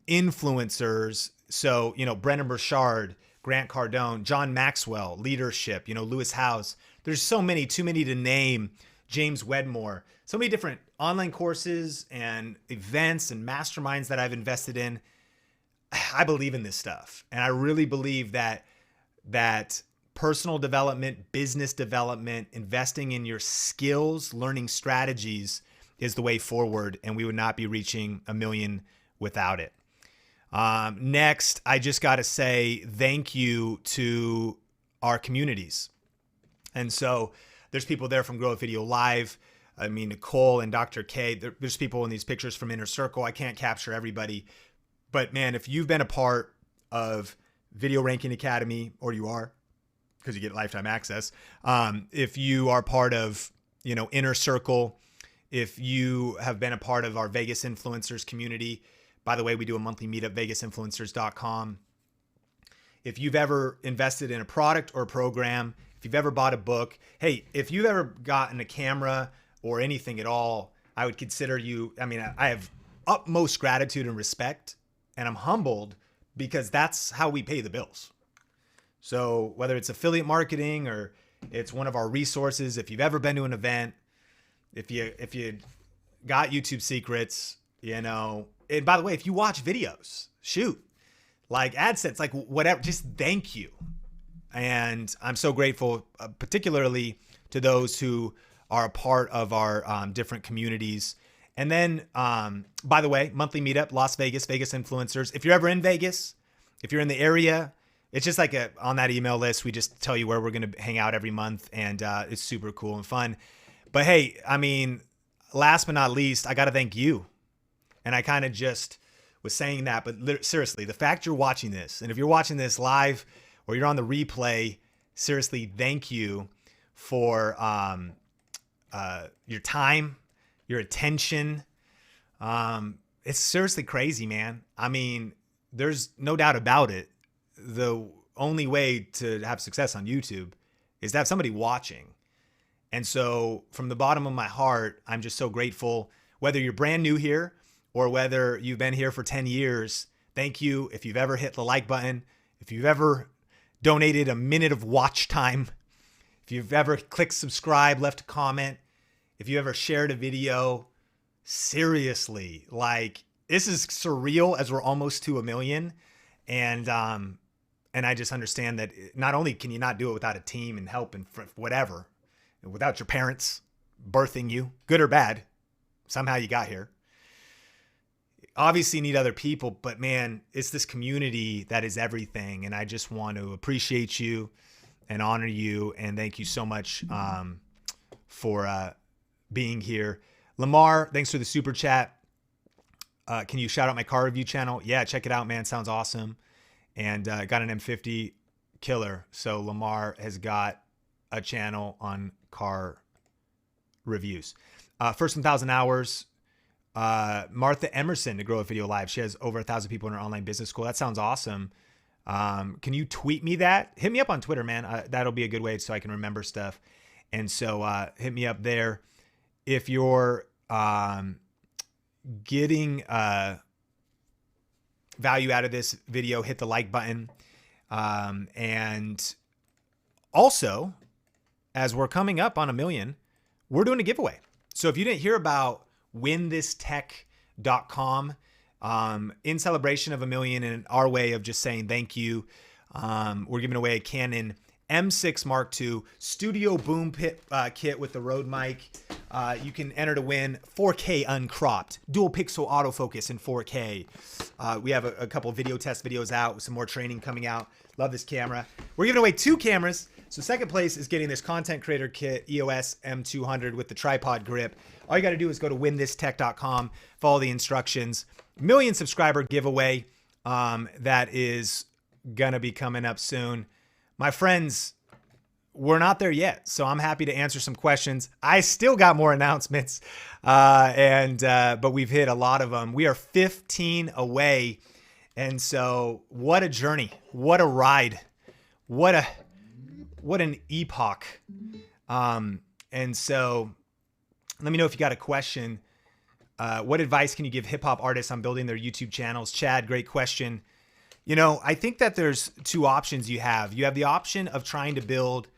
influencers. So, Brendan Burchard, Grant Cardone, John Maxwell, leadership, Lewis Howes. There's so many, too many to name. James Wedmore. So many different online courses and events and masterminds that I've invested in. I believe in this stuff. And I really believe that personal development, business development, investing in your skills, learning strategies is the way forward, and we would not be reaching 1 million without it. Next, I just got to say thank you to our communities. And so there's people there from Grow with Video Live. Nicole and Dr. K. There's people in these pictures from Inner Circle. I can't capture everybody. But man, if you've been a part of Video Ranking Academy, or you are, because you get lifetime access. If you are part of, Inner Circle, If you have been a part of our Vegas influencers community, by the way, we do a monthly meetup, vegasinfluencers.com. If you've ever invested in a product or a program, if you've ever bought a book, hey, if you've ever gotten a camera or anything at all, I would consider you, I mean, I have utmost gratitude and respect, and I'm humbled because that's how we pay the bills. So whether it's affiliate marketing or it's one of our resources, if you've ever been to an event, if you got YouTube secrets, you know, and by the way, if you watch videos, shoot, like AdSense, like whatever, just thank you. And I'm so grateful, particularly to those who are a part of our different communities. And then, by the way, monthly meetup, Las Vegas, Vegas influencers. If you're ever in Vegas, if you're in the area, it's just like on that email list, we just tell you where we're going to hang out every month. And it's super cool and fun. But hey, I mean, last but not least, I got to thank you. And I kind of just was saying that, but seriously, the fact you're watching this, and if you're watching this live or you're on the replay, seriously, thank you for your time, your attention. It's seriously crazy, man. I mean, there's no doubt about it. The only way to have success on YouTube is to have somebody watching. And so from the bottom of my heart, I'm just so grateful, whether you're brand new here or whether you've been here for 10 years, thank you. If you've ever hit the like button, if you've ever donated a minute of watch time, if you've ever clicked subscribe, left a comment, if you ever shared a video, seriously, like this is surreal as we're almost to 1 million. And I just understand that not only can you not do it without a team and help and whatever, without your parents birthing you, good or bad, somehow you got here. Obviously you need other people, but man, it's this community that is everything. And I just want to appreciate you and honor you. And thank you so much for being here. Lamar, thanks for the super chat. Can you shout out my car review channel? Yeah, check it out, man. Sounds awesome. And got an M50 killer. So Lamar has got a channel on car reviews. First 1,000 hours. Martha Emerson to grow a video live. She has over 1,000 people in her online business school. That sounds awesome. Can you tweet me that? Hit me up on Twitter, man. That'll be a good way so I can remember stuff. And so hit me up there. If you're getting value out of this video, hit the like button. And also, as we're coming up on 1 million, we're doing a giveaway. So if you didn't hear about winthistech.com, in celebration of 1 million and our way of just saying thank you, we're giving away a Canon M6 Mark II studio boom kit with the Rode mic. You can enter to win 4K uncropped, dual pixel autofocus in 4K. We have a couple of video test videos out with some more training coming out. Love this camera. We're giving away 2 cameras. So second place is getting this content creator kit, EOS M200 with the tripod grip. All you got to do is go to winthistech.com, follow the instructions. 1 million subscriber giveaway that is going to be coming up soon. My friends, we're not there yet, so I'm happy to answer some questions. I still got more announcements, but we've hit a lot of them. We are 15 away, and so what a journey, what a ride, what an epoch. And so let me know if you got a question. What advice can you give hip hop artists on building their YouTube channels? Chad, great question. You know, I think that there's 2 options you have. You have the option of trying to build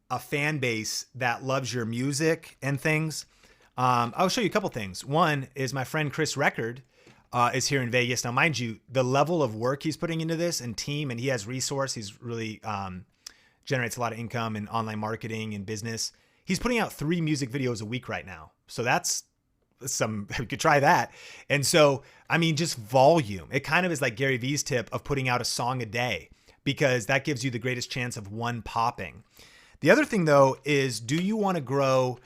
a fan base that loves your music and things. I'll show you a couple things. One is my friend Chris Record is here in Vegas. Now, mind you, the level of work he's putting into this and team, and he has resource. He's really generates a lot of income in online marketing and business. He's putting out 3 music videos a week right now. So that's we could try that. And so, I mean, just volume. It kind of is like Gary Vee's tip of putting out a song a day, because that gives you the greatest chance of one popping. The other thing though, is do you want to grow,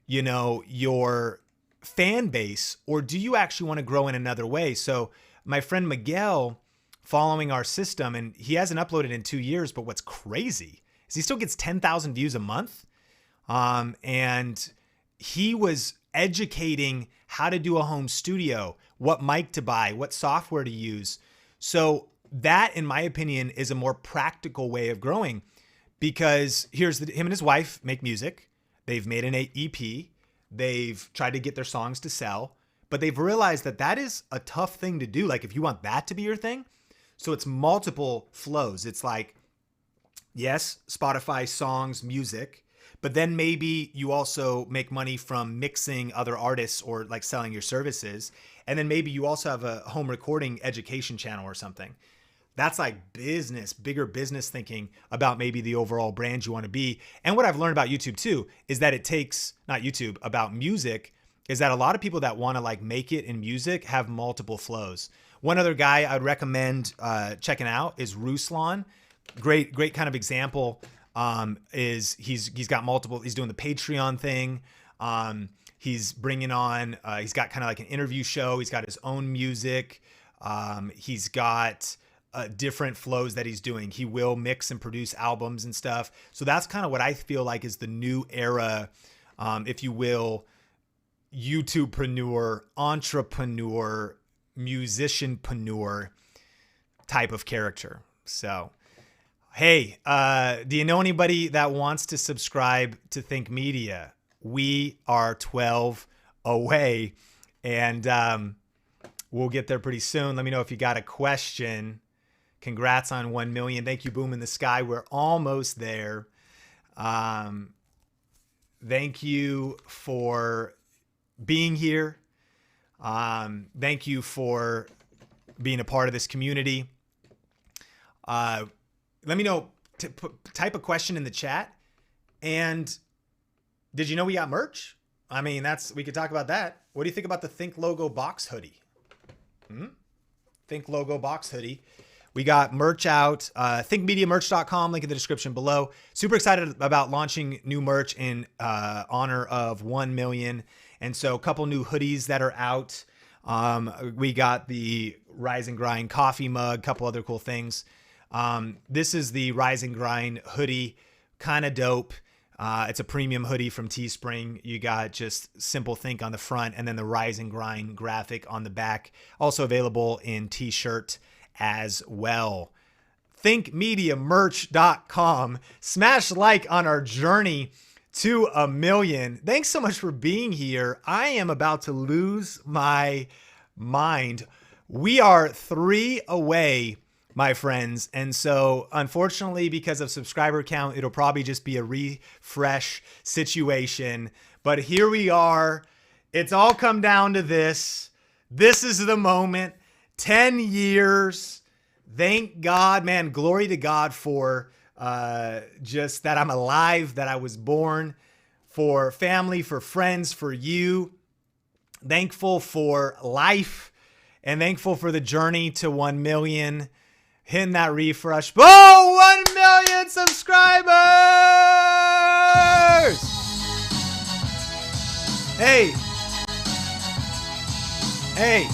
your fan base, or do you actually want to grow in another way? So my friend Miguel, following our system, and he hasn't uploaded in 2 years, but what's crazy is he still gets 10,000 views a month. And he was educating how to do a home studio, what mic to buy, what software to use. So that, in my opinion, is a more practical way of growing, because him and his wife make music. They've made an EP. They've tried to get their songs to sell, but they've realized that that is a tough thing to do. Like, if you want that to be your thing, so it's multiple flows. It's like, yes, Spotify, songs, music, but then maybe you also make money from mixing other artists or like selling your services. And then maybe you also have a home recording education channel or something. That's like bigger business thinking about maybe the overall brand you want to be. And what I've learned about YouTube too is that it takes, not YouTube, about music, is that a lot of people that want to like make it in music have multiple flows. One other guy I'd recommend checking out is Ruslan. Great kind of example is he's got multiple, he's doing the Patreon thing. He's bringing on, he's got kind of like an interview show. He's got his own music. He's got different flows that he's doing. He will mix and produce albums and stuff. So that's kind of what I feel like is the new era, if you will, YouTubepreneur, entrepreneur, musicianpreneur type of character. So, hey, do you know anybody that wants to subscribe to Think Media? We are 12 away, and we'll get there pretty soon. Let me know if you got a question. Congrats on 1 million. Thank you, Boom in the Sky. We're almost there. Thank you for being here. Thank you for being a part of this community. Let me know, type a question in the chat. And did you know we got merch? I mean, we could talk about that. What do you think about the Think Logo box hoodie? Think Logo box hoodie. We got merch out, thinkmediamerch.com, link in the description below. Super excited about launching new merch in honor of 1 million. And so a couple new hoodies that are out. We got the Rise and Grind coffee mug, couple other cool things. This is the Rise and Grind hoodie, kind of dope. It's a premium hoodie from Teespring. You got just Simple Think on the front and then the Rise and Grind graphic on the back. Also available in t-shirt as well. thinkmediamerch.com. Smash like on our journey to 1 million. Thanks so much for being here. I am about to lose my mind. We are 3 away, my friends. And so unfortunately, because of subscriber count, it'll probably just be a refresh situation. But here we are. It's all come down to this. This is the moment. 10 years. Thank God, man. Glory to God for just that I'm alive, that I was born, for family, for friends, for you. Thankful for life and thankful for the journey to 1 million. Hitting that refresh. Oh, 1 million subscribers! Hey. Hey.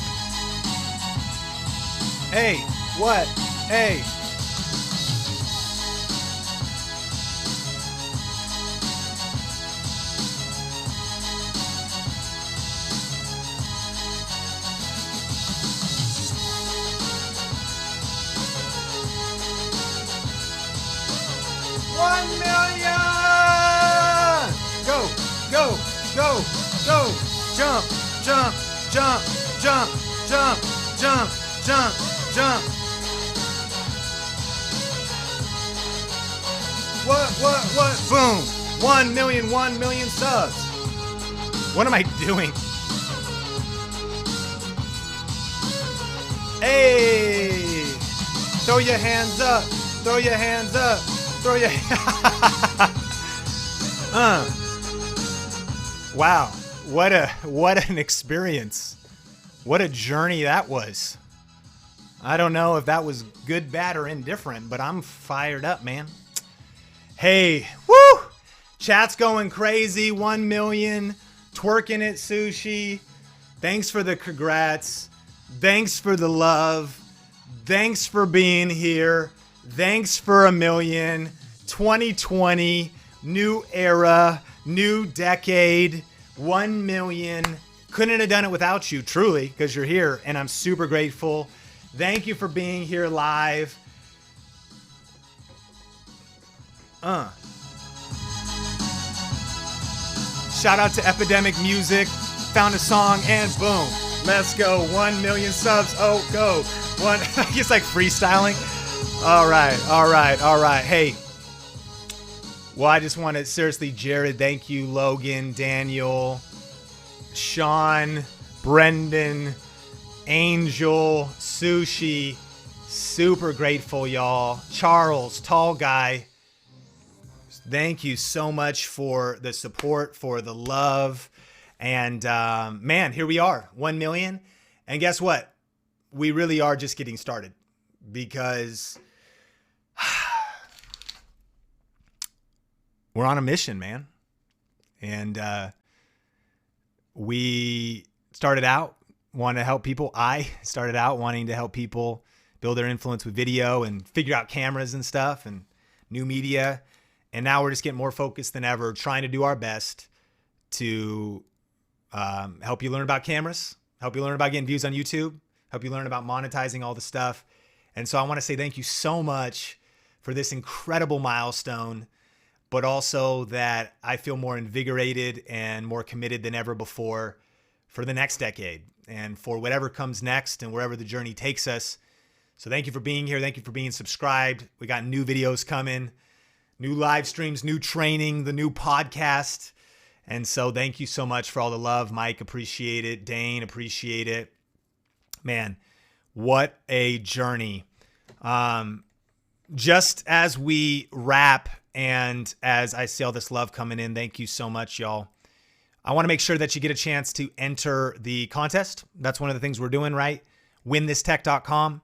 Hey, what? Hey. $1 million! Go, go, go, go. Jump, jump, jump, jump, jump, jump, jump, jump. What? Boom. 1 million subs. What am I doing? Hey. Throw your hands up. Throw your hands up. Throw your Wow. What an experience. What a journey that was. I don't know if that was good, bad, or indifferent, but I'm fired up, man. Hey, woo! Chat's going crazy. 1 million. Twerking it, Sushi. Thanks for the congrats. Thanks for the love. Thanks for being here. Thanks for 1 million. 2020. New era. New decade. 1 million. Couldn't have done it without you, truly, because you're here, and I'm super grateful. Thank you for being here live. Shout out to Epidemic Music. Found a song, and boom. Let's go. 1 million subs. Oh, go. One. It's like freestyling. All right. Hey. Well, I just want to, seriously, Jared, thank you. Logan, Daniel, Sean, Brendan, Angel, Sushi. Super grateful, y'all. Charles, tall guy. Thank you so much for the support, for the love. And man, here we are, 1 million. And guess what? We really are just getting started, because we're on a mission, man. And we started out wanting to help people. I started out wanting to help people build their influence with video and figure out cameras and stuff and new media. And now we're just getting more focused than ever, trying to do our best to help you learn about cameras, help you learn about getting views on YouTube, help you learn about monetizing all the stuff. And so I want to say thank you so much for this incredible milestone, but also that I feel more invigorated and more committed than ever before for the next decade and for whatever comes next and wherever the journey takes us. So thank you for being here. Thank you for being subscribed. We got new videos coming, new live streams, new training, the new podcast. And so thank you so much for all the love. Mike, appreciate it. Dane, appreciate it. Man, what a journey. Just as we wrap and as I see all this love coming in, thank you so much, y'all. I want to make sure that you get a chance to enter the contest. That's one of the things we're doing, right? WinThisTech.com.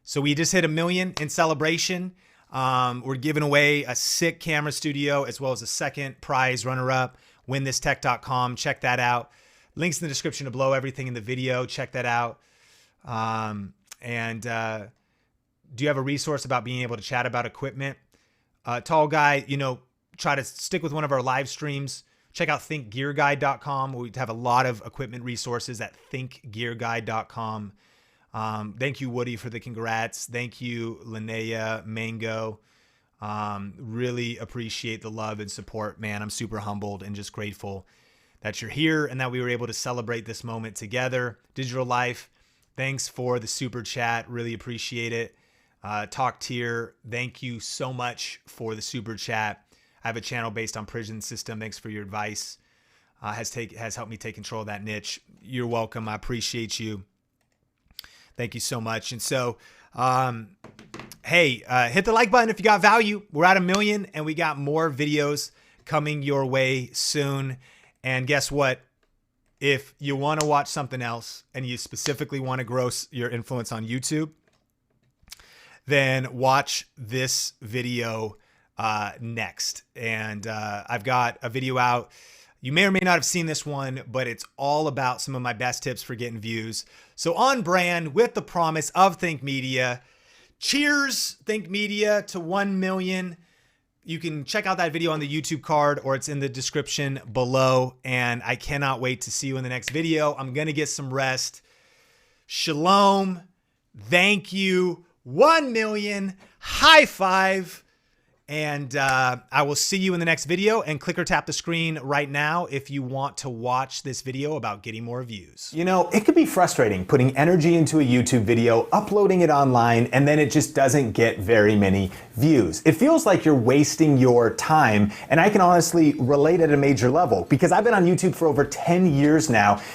So we just hit 1 million in celebration. We're giving away a sick camera studio as well as a second prize runner-up. WinThisTech.com. Check that out. Links in the description below. Everything in the video. Check that out. Do you have a resource about being able to chat about equipment? Tall guy, try to stick with one of our live streams. Check out thinkgearguide.com. We have a lot of equipment resources at thinkgearguide.com. Thank you, Woody, for the congrats. Thank you, Linnea, Mango. Really appreciate the love and support, man. I'm super humbled and just grateful that you're here and that we were able to celebrate this moment together. Digital Life, thanks for the super chat. Really appreciate it. Talk Tier, thank you so much for the super chat. I have a channel based on prison system. Thanks for your advice. Has helped me take control of that niche. You're welcome. I appreciate you. Thank you so much. And so, hey, hit the like button if you got value. We're at 1 million and we got more videos coming your way soon. And guess what? If you want to watch something else and you specifically want to grow your influence on YouTube, then watch this video next. And I've got a video out. You may or may not have seen this one, but it's all about some of my best tips for getting views. So on brand with the promise of Think Media. Cheers, Think Media, to 1 million. You can check out that video on the YouTube card or it's in the description below. And I cannot wait to see you in the next video. I'm going to get some rest. Shalom. Thank you. 1 million. High five. And I will see you in the next video, and click or tap the screen right now if you want to watch this video about getting more views. It could be frustrating putting energy into a YouTube video, uploading it online, and then it just doesn't get very many views. It feels like you're wasting your time, and I can honestly relate at a major level because I've been on YouTube for over 10 years now,